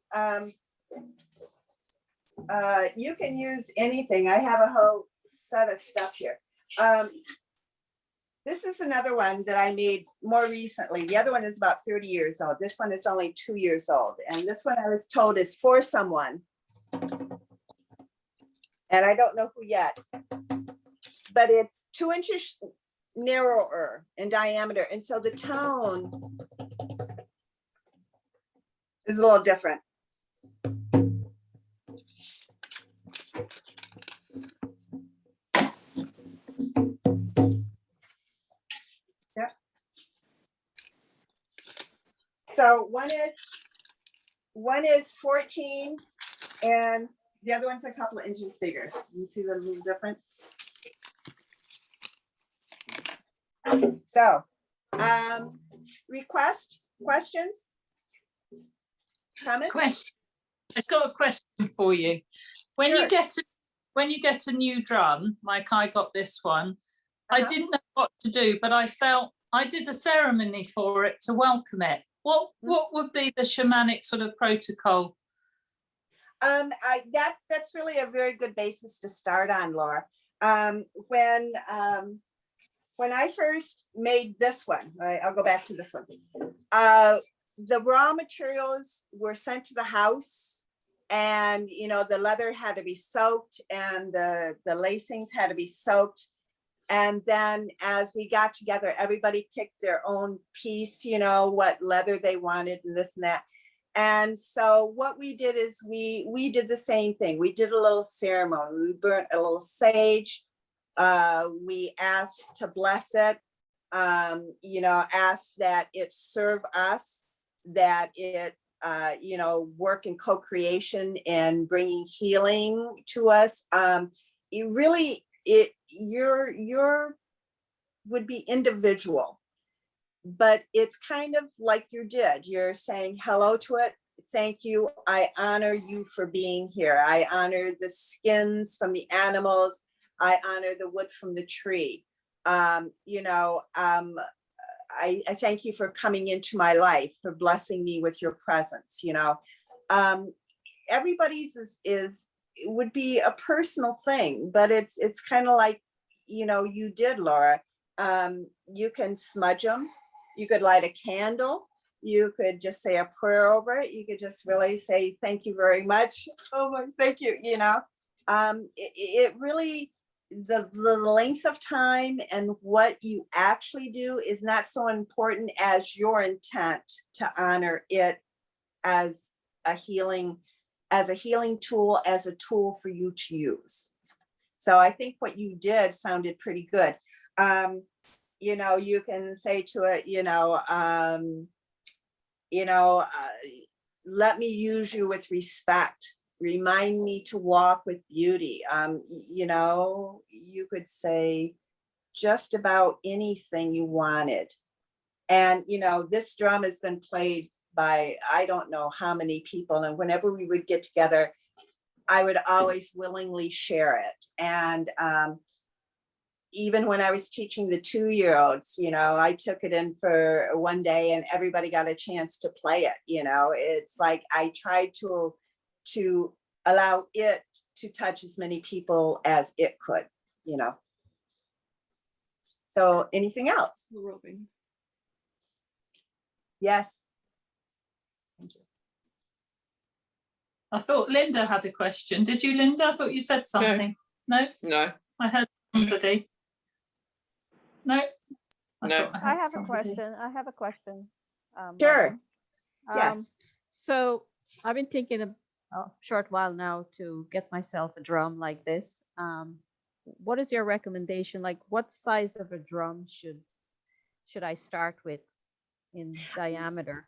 you can use anything. I have a whole set of stuff here. This is another one that I made more recently. The other one is about 30 years old. This one is only 2 years old. And this one I was told is for someone. And I don't know who yet, but it's 2 inches narrower in diameter. And so the tone is a little different. Yeah. So one is 14 and the other one's a couple of inches bigger. You see the little difference? So, questions? Comments? Question. I've got a question for you. When Sure. you get a new drum, like I got this one, I Uh-huh. didn't know what to do, but I felt I did a ceremony for it to welcome it. What would be the shamanic sort of protocol? That's really a very good basis to start on, Laura. When I first made this one, right, I'll go back to this one. The raw materials were sent to the house, and you know the leather had to be soaked, and the lacings had to be soaked. And then as we got together, everybody picked their own piece, you know, what leather they wanted and this and that. And so what we did is we did the same thing. We did a little ceremony. We burnt a little sage. We asked to bless it, you know, asked that it serve us, that it, you know, work in co-creation and bringing healing to us. It really, your would be individual, but it's kind of like you did. You're saying hello to it. Thank you. I honor you for being here. I honor the skins from the animals. I honor the wood from the tree. You know, I thank you for coming into my life, for blessing me with your presence. You know, everybody's is it would be a personal thing, but it's kind of like, you know, you did, Laura. You can smudge them. You could light a candle. You could just say a prayer over it. You could just really say, thank you very much. Oh my, thank you. You know, it really, the length of time and what you actually do is not so important as your intent to honor it as a healing tool, as a tool for you to use. So I think what you did sounded pretty good. You know, you can say to it, let me use you with respect. Remind me to walk with beauty. You know, you could say just about anything you wanted. And, you know, this drum has been played by, I don't know how many people. And whenever we would get together, I would always willingly share it. And even when I was teaching the 2-year-olds, you know, I took it in for one day and everybody got a chance to play it. You know, it's like I tried to allow it to touch as many people as it could, you know. So anything else? Robin. Yes. Thank you. I thought Linda had a question. Did you, Linda? I thought you said something. No? No. I heard somebody. No? No. I have a question. I have a question. Sure. Robin. Yes. So I've been thinking a short while now to get myself a drum like this. What is your recommendation? Like, what size of a drum should I start with in diameter?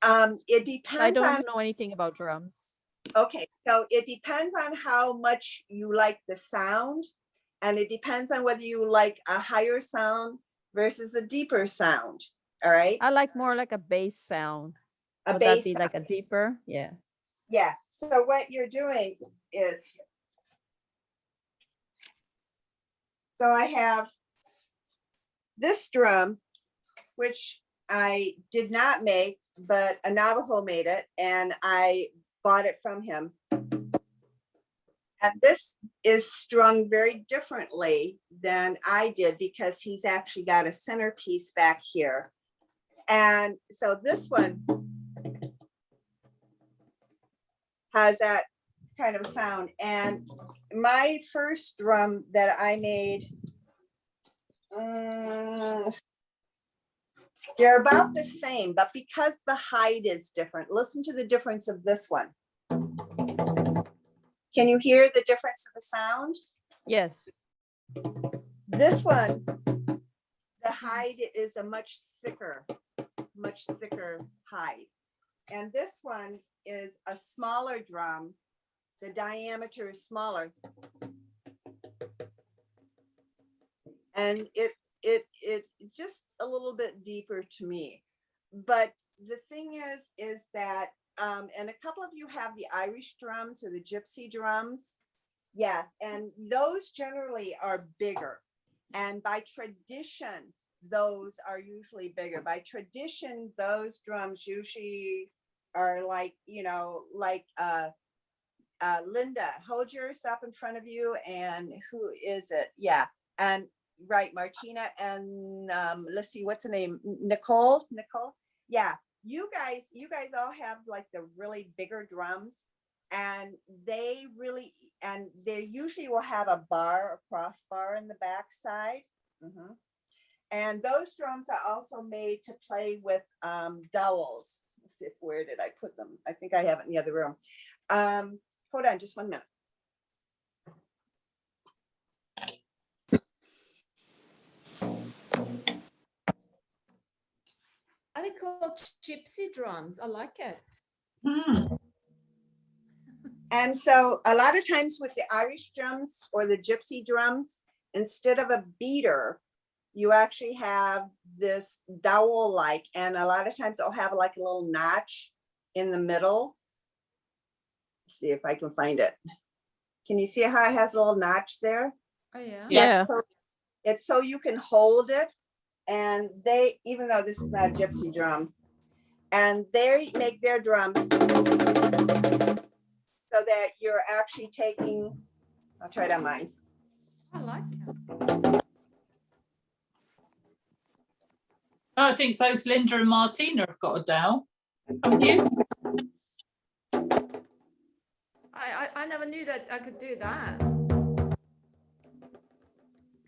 It I depends on, don't know anything about drums. okay, so it depends on how much you like the sound, and it depends on whether you like a higher sound versus a deeper sound. All right, I like more like a bass sound. a Would that bass be sound. like a deeper? Yeah. Yeah. So what you're doing is, so I have this drum, which I did not make, but a Navajo made it, and I bought it from him. And this is strung very differently than I did because he's actually got a centerpiece back here. And so this one has that kind of sound. And my first drum that I made, they're about the same, but because the height is different, listen to the difference of this one. Can you hear the difference of the sound? Yes. This one, the height is a much thicker height. And this one is a smaller drum. The diameter is smaller. And it just a little bit deeper to me. But the thing is that, and a couple of you have the Irish drums or the gypsy drums. Yes, and those generally are bigger. And by tradition, those are usually bigger. By tradition, those drums usually are like, you know, like Linda, hold yours up in front of you. And who is it? Yeah. And right, Martina and let's see, what's the name? Nicole. Yeah. You guys all have like the really bigger drums, and they usually will have a bar, a crossbar in the back side. Mm-hmm. And those drums are also made to play with dowels. Let's see, where did I put them? I think I have it in the other room. Hold on just 1 minute. Are they called gypsy drums? I like it. And so a lot of times with the Irish drums or the gypsy drums, instead of a beater, you actually have this dowel-like, and a lot of times it'll have like a little notch in the middle. Let's see if I can find it. Can you see how it has a little notch there? Oh yeah. Yeah. It's so you can hold it. And they, even though this is not a gypsy drum, and they make their drums so that you're actually taking, I'll try it on mine. I like it. I think both Linda and Martina have got a dowel. Haven't you? I never knew that I could do that.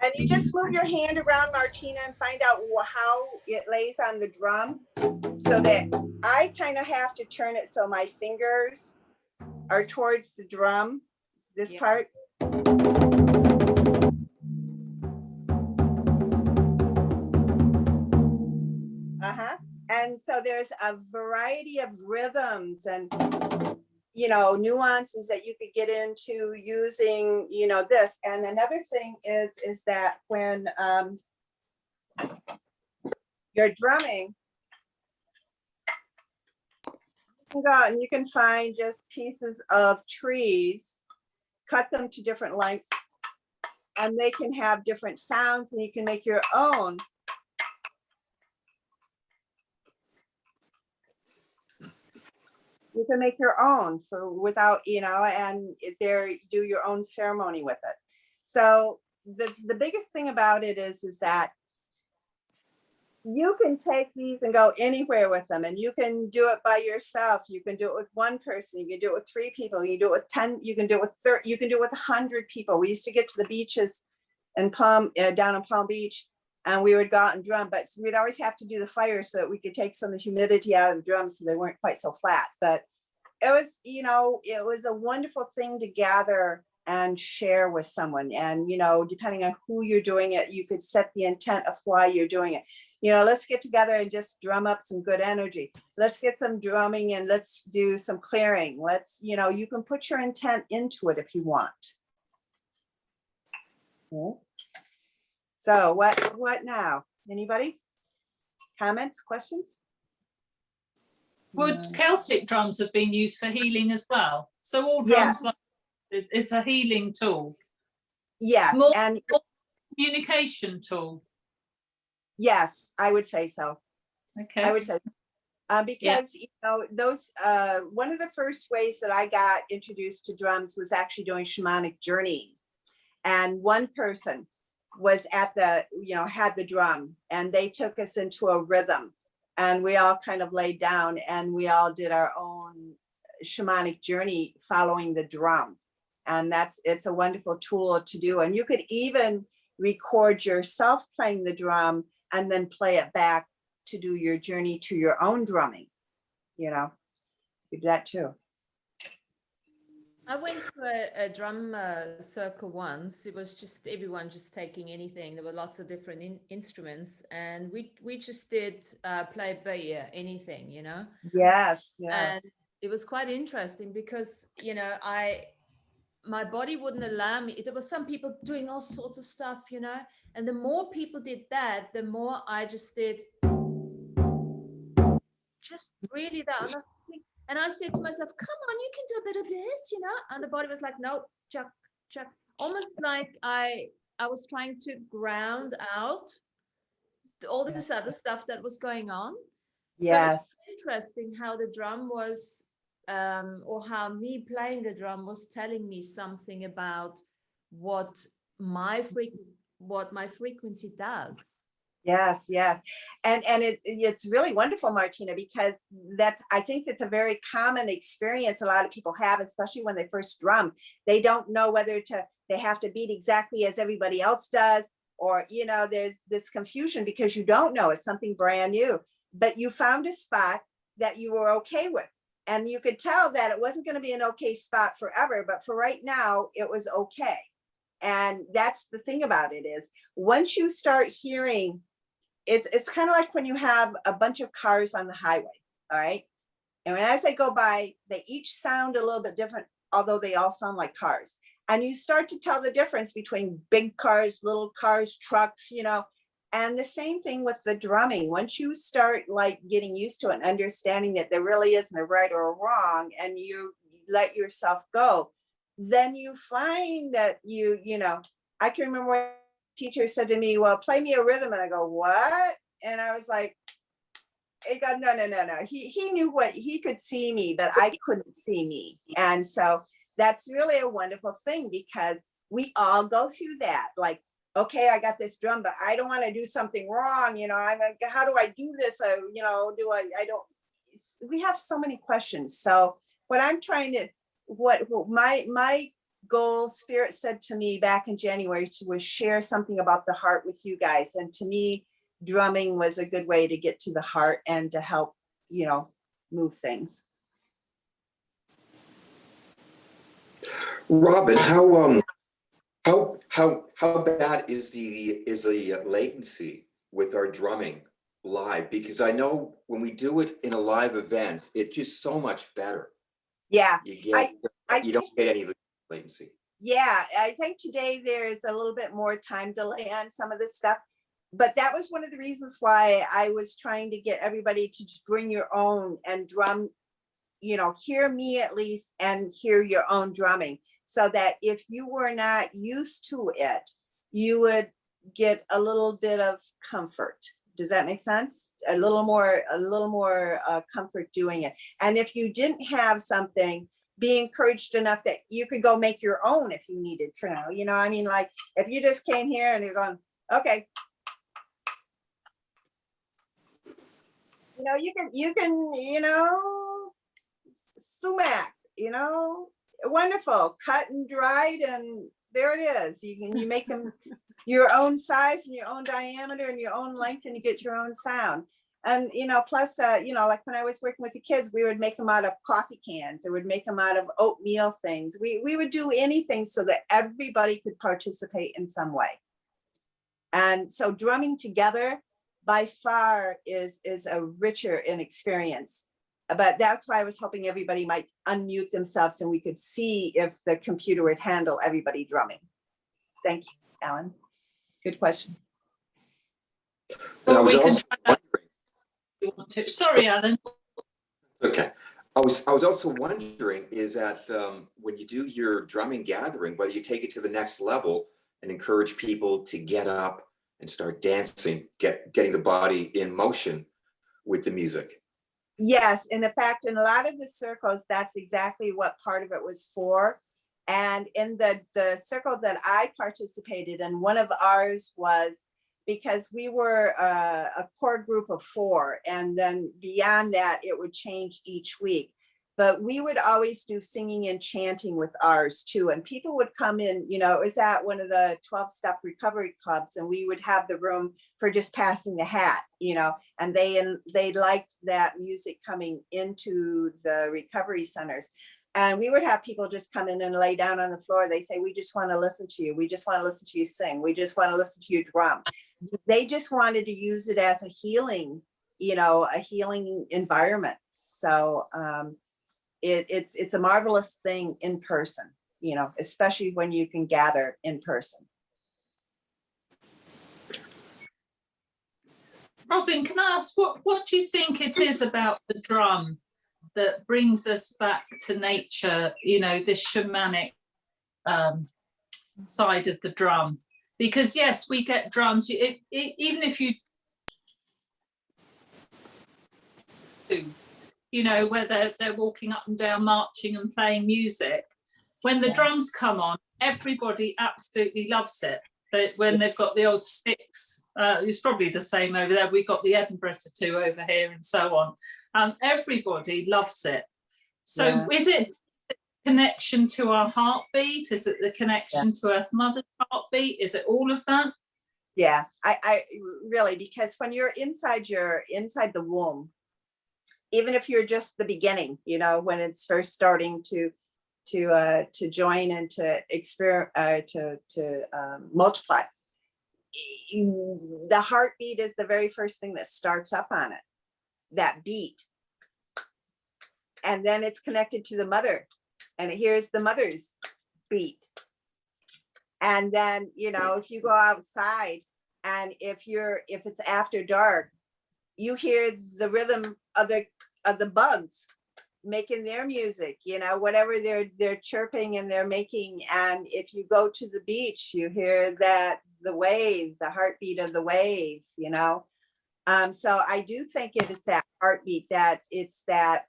And you just move your hand around, Martina, and find out how it lays on the drum, so that I kind of have to turn it so my fingers are towards the drum, this part. And so there's a variety of rhythms and, you know, nuances that you could get into using, you know, this. And another thing is that when you're drumming, you can go out and you can find just pieces of trees, cut them to different lengths, and they can have different sounds, and you can make your own. You can make your own without, you know, and do your own ceremony with it. So the biggest thing about it is that you can take these and go anywhere with them, and you can do it by yourself. You can do it with one person. You can do it with 3 people. You can do it with 10. You can do it with 30. You can do it with 100 people. We used to get to the beaches and down in Palm Beach, and we would go out and drum, but we'd always have to do the fire so that we could take some of the humidity out of the drums so they weren't quite so flat. But it was, you know, it was a wonderful thing to gather and share with someone. And, you know, depending on who you're doing it, you could set the intent of why you're doing it. You know, let's get together and just drum up some good energy. Let's get some drumming and let's do some clearing. Let's, you know, you can put your intent into it if you want. Okay. So what now? Anybody? Comments, questions? Would Celtic drums have been used for healing as well? So all drums, like this, it's a healing tool. Yes, More and communication tool. yes, I would say so. Okay. I would say because you know those one of the first ways that I got introduced to drums was actually doing shamanic journeying, and one person was at the, you know, had the drum and they took us into a rhythm and we all kind of laid down and we all did our own shamanic journey following the drum. And it's a wonderful tool to do. And you could even record yourself playing the drum and then play it back to do your journey to your own drumming. You know, you do that too. I went to a drum circle once. It was just everyone just taking anything. There were lots of different instruments, and we just did play by ear, anything, you know. Yes, yes. And it was quite interesting because, you know, my body wouldn't allow me. There were some people doing all sorts of stuff, you know, and the more people did that, the more I just did just really that. And I said to myself, come on, you can do a bit of this, you know? And the body was like, no, chuck, chuck. Almost like I was trying to ground out all this other stuff that was going on. Yes. So it's interesting how the drum was, or how me playing the drum was telling me something about what my frequency does. Yes, yes. And it's really wonderful, Martina, because I think it's a very common experience a lot of people have, especially when they first drum. They don't know whether they have to beat exactly as everybody else does, or, you know, there's this confusion because you don't know, it's something brand new, but you found a spot that you were okay with. And you could tell that it wasn't going to be an okay spot forever, but for right now, it was okay. And that's the thing about it is once you start hearing, it's kind of like when you have a bunch of cars on the highway, all right? And as they go by, they each sound a little bit different, although they all sound like cars. And you start to tell the difference between big cars, little cars, trucks, you know, and the same thing with the drumming. Once you start like getting used to it and understanding that there really isn't a right or a wrong, and you let yourself go, then you find that you know, I can remember when teacher said to me, well, play me a rhythm. And I go, what? And I was like, he goes, no. He knew what, he could see me, but I couldn't see me. And so that's really a wonderful thing because we all go through that. Like, okay, I got this drum, but I don't want to do something wrong. You know, I'm like, how do I do this? You know, we have so many questions. So what I'm trying to, what my goal, Spirit said to me back in January was share something about the heart with you guys. And to me, drumming was a good way to get to the heart and to help, you know, move things. Robin, how bad is the latency with our drumming live? Because I know when we do it in a live event, it's just so much better. Yeah, you don't get any latency. Yeah, I think today there's a little bit more time delay on some of this stuff, but that was one of the reasons why I was trying to get everybody to just bring your own and drum, you know, hear me at least and hear your own drumming, so that if you were not used to it, you would get a little bit of comfort. Does that make sense? A little more comfort doing it. And if you didn't have something, be encouraged enough that you could go make your own if you needed for now. You know, I mean, like if you just came here and you're going, okay, sumac, wonderful, cut and dried, and there it is. You make them your own size and your own diameter and your own length, and you get your own sound. And plus like when I was working with the kids, we would make them out of coffee cans, or would make them out of oatmeal things. We would do anything so that everybody could participate in some way. And so drumming together by far is a richer in experience. But that's why I was hoping everybody might unmute themselves and we could see if the computer would handle everybody drumming. Thank you, Alan. Good question. Well, we can try that if you want to. Sorry, Alan. Okay. I was also wondering is that when you do your drumming gathering, whether you take it to the next level and encourage people to get up and start dancing, getting the body in motion with the music. Yes, and in fact, in a lot of the circles, that's exactly what part of it was for. And in the circle that I participated in, one of ours was because we were a core group of 4, and then beyond that, it would change each week. But we would always do singing and chanting with ours too. And people would come in, it was at one of the 12-step recovery clubs, and we would have the room for just passing the hat, and they liked that music coming into the recovery centers. And we would have people just come in and lay down on the floor. They say, we just want to listen to you. We just want to listen to you sing. We just want to listen to you drum. They just wanted to use it as a healing environment. So, it's a marvelous thing in person, especially when you can gather in person. Robin, can I ask what do you think it is about the drum that brings us back to nature, this shamanic side of the drum? Because yes, we get drums, even if you where they're walking up and down, marching and playing music. When the drums come on, everybody absolutely loves it. But when they've got the old sticks, it's probably the same over there. We've got the Edinburgh tattoo over here and so on. Everybody loves it. So is it the connection to our heartbeat? Is it the connection to Earth Mother's heartbeat? Is it all of that? Yeah, I really, because when you're inside the womb, even if you're just the beginning, when it's first starting to join and to experiment, to multiply, the heartbeat is the very first thing that starts up on it, that beat. And then it's connected to the mother, and here's the mother's beat. And then, if you go outside and if it's after dark, you hear the rhythm of the bugs making their music, whatever they're chirping and they're making. And if you go to the beach, you hear that the wave, the heartbeat of the wave, So I do think it is that heartbeat, that it's that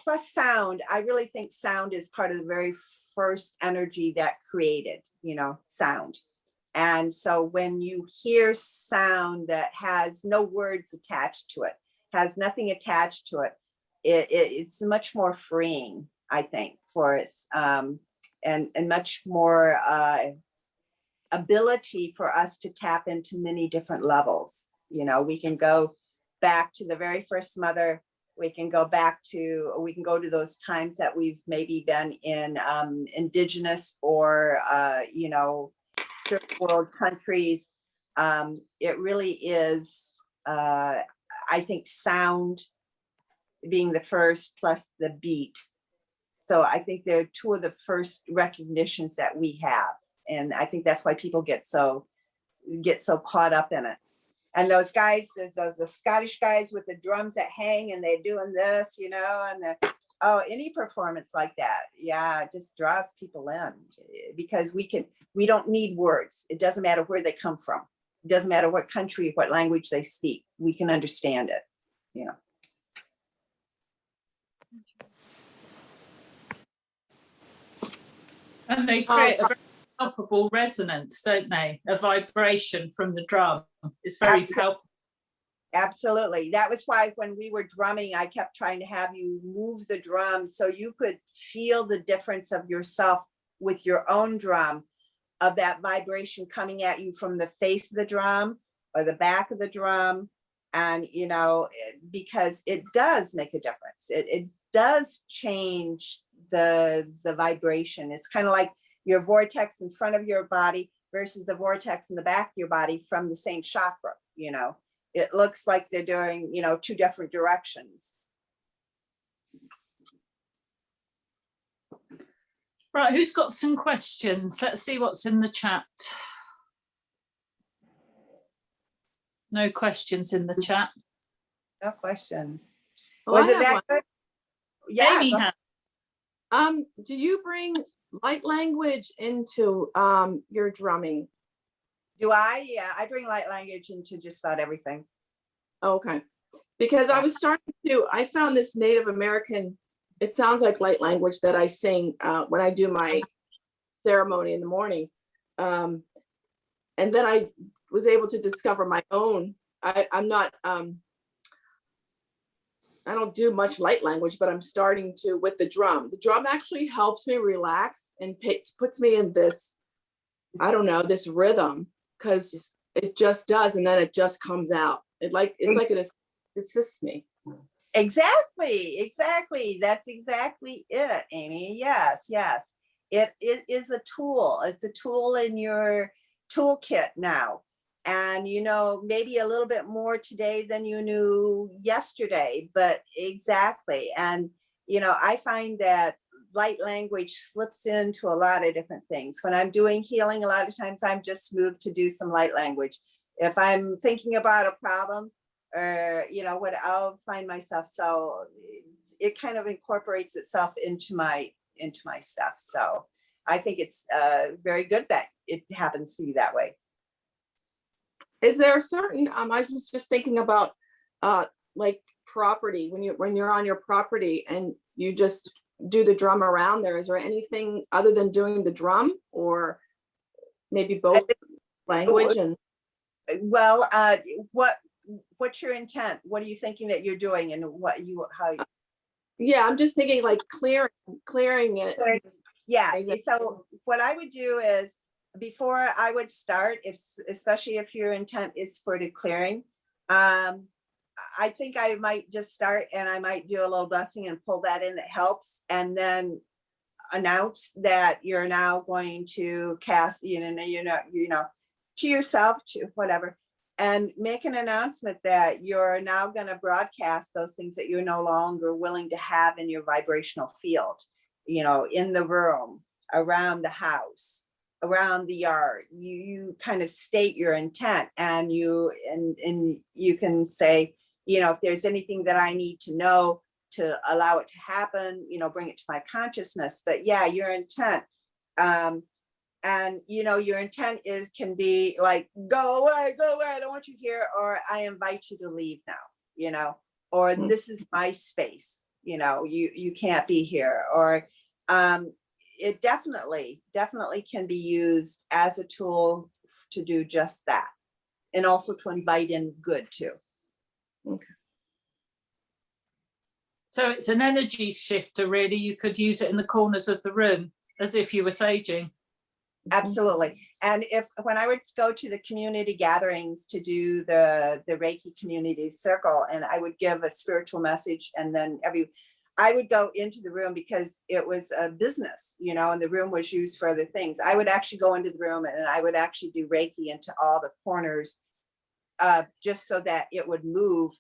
plus sound. I really think sound is part of the very first energy that created, sound. And so when you hear sound that has no words attached to it, has nothing attached to it, it's much more freeing, I think, for us, and much more ability for us to tap into many different levels. We can go back to the very first mother. We can go to those times that we've maybe been in indigenous or, third world countries. It really is, I think, sound being the first plus the beat. So I think they're two of the first recognitions that we have. And I think that's why people get so caught up in it. And those guys, there's the Scottish guys with the drums that hang and they're doing this, and any performance like that. Yeah, it just draws people in because we don't need words. It doesn't matter where they come from. It doesn't matter what country, what language they speak. We can understand it, And they create a very palpable resonance, don't they? A vibration from the drum is very palpable. Absolutely. That was why when we were drumming, I kept trying to have you move the drum so you could feel the difference of yourself with your own drum, of that vibration coming at you from the face of the drum or the back of the drum. And, you know, because it does make a difference. It does change the vibration. It's kind of like your vortex in front of your body versus the vortex in the back of your body from the same chakra, you know. It looks like they're doing, you know, two different directions. Right, who's got some questions? Let's see what's in the chat. No questions in the chat. No questions. Well, Was I it have that good? Yeah. Amy has. Do you bring light language into your drumming? Do I? Yeah, I bring light language into just about everything. Okay, because I was starting to, I found this Native American, it sounds like light language that I sing when I do my ceremony in the morning. And then I was able to discover my own. I'm not, I don't do much light language, but I'm starting to with the drum. The drum actually helps me relax and puts me in this, I don't know, this rhythm, because it just does, and then it just comes out. It's like it assists me. Exactly. That's exactly it, Amy. Yes. It is a tool. It's a tool in your toolkit now. And, you know, maybe a little bit more today than you knew yesterday, but exactly. And, you know, I find that light language slips into a lot of different things. When I'm doing healing, a lot of times I'm just moved to do some light language. If I'm thinking about a problem, or, you know, what, I'll find myself. So it kind of incorporates itself into my stuff. So I think it's very good that it happens for you that way. Is there a certain, I was just thinking about like property, when you're on your property and you just do the drum around there, is there anything other than doing the drum, or maybe both language and? Well, what's your intent? What are you thinking that you're doing, and how you? Yeah, I'm just thinking like clearing it. Yeah, so what I would do is, before I would start, especially if your intent is for the clearing, I think I might just start and I might do a little blessing and pull that in that helps, and then announce that you're now going to cast, you know, to yourself, to whatever, and make an announcement that you're now going to broadcast those things that you're no longer willing to have in your vibrational field, you know, in the room, around the house, around the yard. You kind of state your intent, and you can say, you know, if there's anything that I need to know to allow it to happen, you know, bring it to my consciousness. But yeah, your intent, and you know, your intent can be like, go away, I don't want you here, or I invite you to leave now, you know, or this is my space, you know, you can't be here, or it definitely can be used as a tool to do just that, and also to invite in good too. Okay. So it's an energy shifter, really. You could use it in the corners of the room as if you were saging. Absolutely. And when I would go to the community gatherings to do the Reiki community circle, and I would give a spiritual message, and then I would go into the room because it was a business, you know, and the room was used for other things. I would actually go into the room and I would actually do Reiki into all the corners, just so that it would move.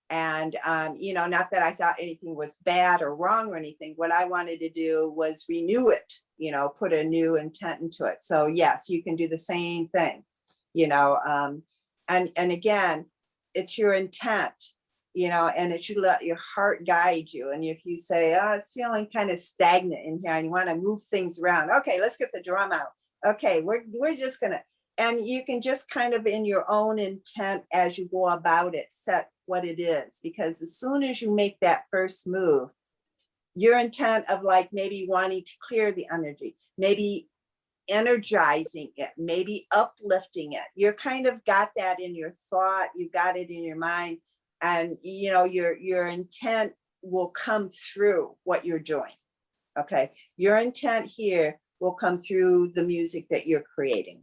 And, you know, not that I thought anything was bad or wrong or anything. What I wanted to do was renew it, you know, put a new intent into it. So yes, you can do the same thing, you know, and again, it's your intent, you know, and it should let your heart guide you. And if you say, oh, it's feeling kind of stagnant in here and you want to move things around, okay, let's get the drum out. Okay, we're just gonna, and you can just kind of in your own intent as you go about it, set what it is, because as soon as you make that first move, your intent of like maybe wanting to clear the energy, maybe energizing it, maybe uplifting it. You're kind of got that in your thought, you got it in your mind, and you know, your intent will come through what you're doing. Okay, your intent here will come through the music that you're creating.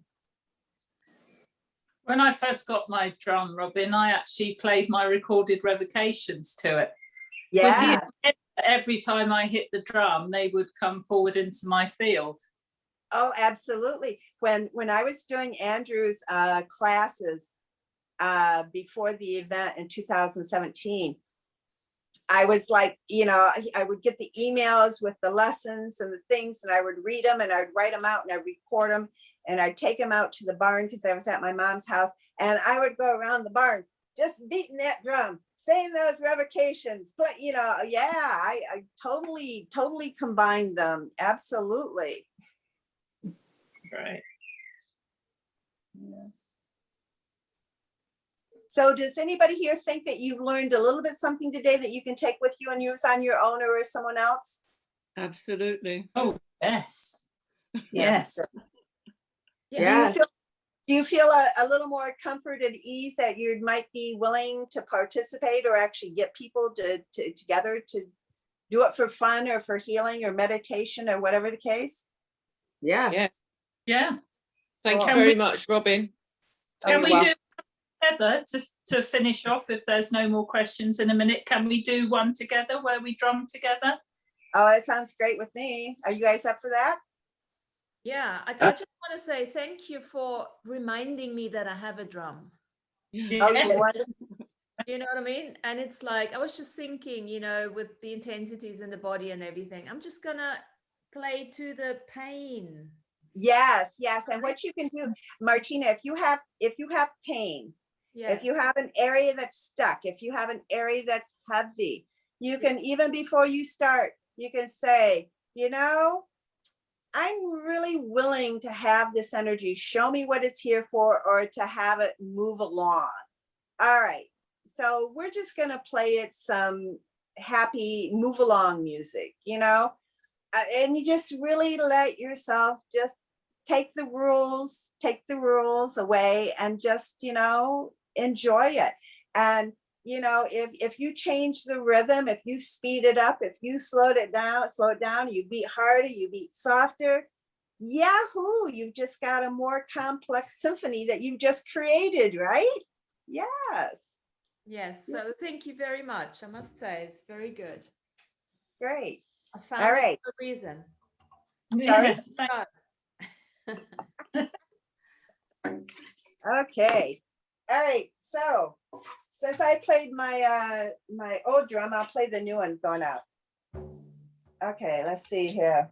When I first got my drum, Robin, I actually played my recorded revocations to it. With the Yeah. intent that every time I hit the drum, they would come forward into my field. Oh, absolutely. When I was doing Andrew's classes before the event in 2017, I was like, you know, I would get the emails with the lessons and the things, and I would read them and I'd write them out and I'd record them, and I'd take them out to the barn because I was at my mom's house, and I would go around the barn just beating that drum, saying those revocations, but you know, yeah, I totally combined them. Absolutely. Right. Yeah. So does anybody here think that you've learned a little bit something today that you can take with you and use on your own or someone else? Absolutely. Oh, yes. Yes. Yes. Do you feel a little more comfort and ease that you might be willing to participate or actually get people together to do it for fun or for healing or meditation or whatever the case? Yes. Yeah. Yeah. Thank you Can very much, Robin. Can we well- do together to finish off, if there's no more questions in a minute? Can we do one together where we drum together? Oh, it sounds great with me. Are you guys up for that? Yeah, I just want to say thank you for reminding me that I have a drum. Oh, you Yes. want You know what I mean? And it's like, I was just thinking, you know, with the intensities in the body and everything, I'm just gonna play to the pain. Yes, yes. And what you can do, Martina, if you have pain, Yeah. if you have an area that's stuck, if you have an area that's heavy, you can, even before you start, you can say, you know, I'm really willing to have this energy. Show me what it's here for, or to have it move along. All right. So we're just going to play it some happy move along music, you know, and you just really let yourself just take the rules away and just, you know, enjoy it. And, you know, if you change the rhythm, if you speed it up, if you slow it down, you beat harder, you beat softer, yahoo, you've just got a more complex symphony that you've just created, right? Yes. Yes. So thank you very much. I must say it's very good. Great. I found All it right. for a reason. Yeah. Okay. All right. So since I played my my old drum, I'll play the new one going out. Okay, let's see here.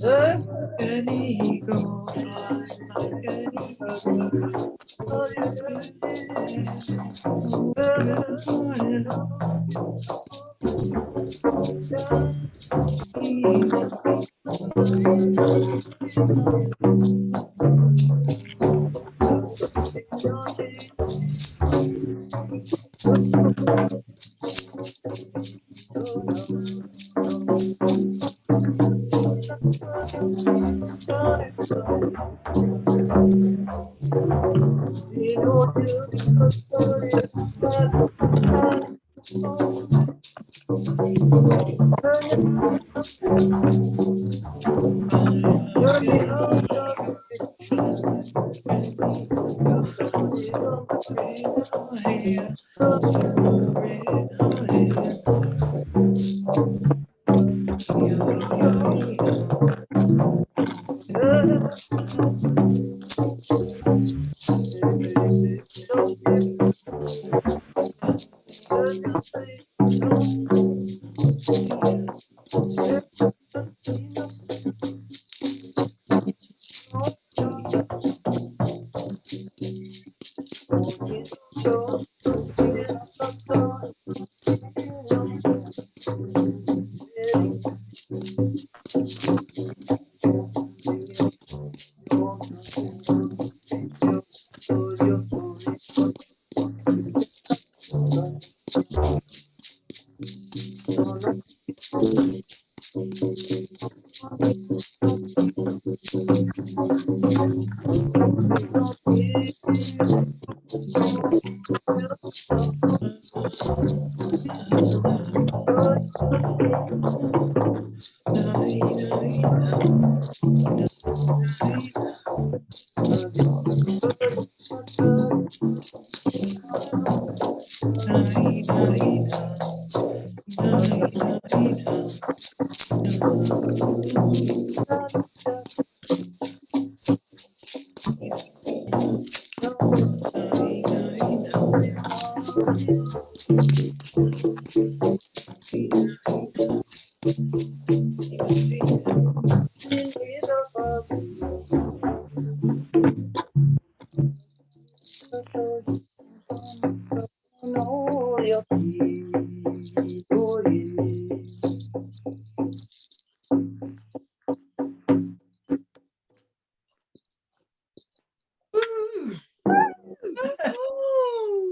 an eagle, fly like an eagle. All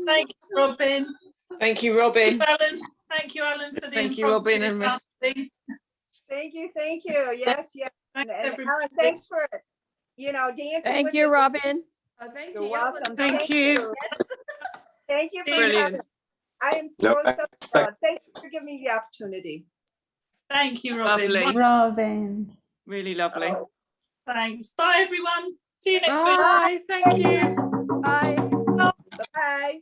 Thank you, Robin. Thank you, Robin. Alan. Thank you, Alan, for the Thank you, Robin. And dancing. Thank you, thank you. Yes, yes. Thanks, And everybody. Alan, thanks for, dancing Thank with you, me. Robin. Oh, thank You're you. welcome. Thank you. Thank you for Brilliant. I am No, so proud. Thank you for giving me the opportunity. Thank you, Robin. Lovely. Robin. Really lovely. Thanks. Bye, everyone. See you next week. Bye. Thank you. Bye. Bye.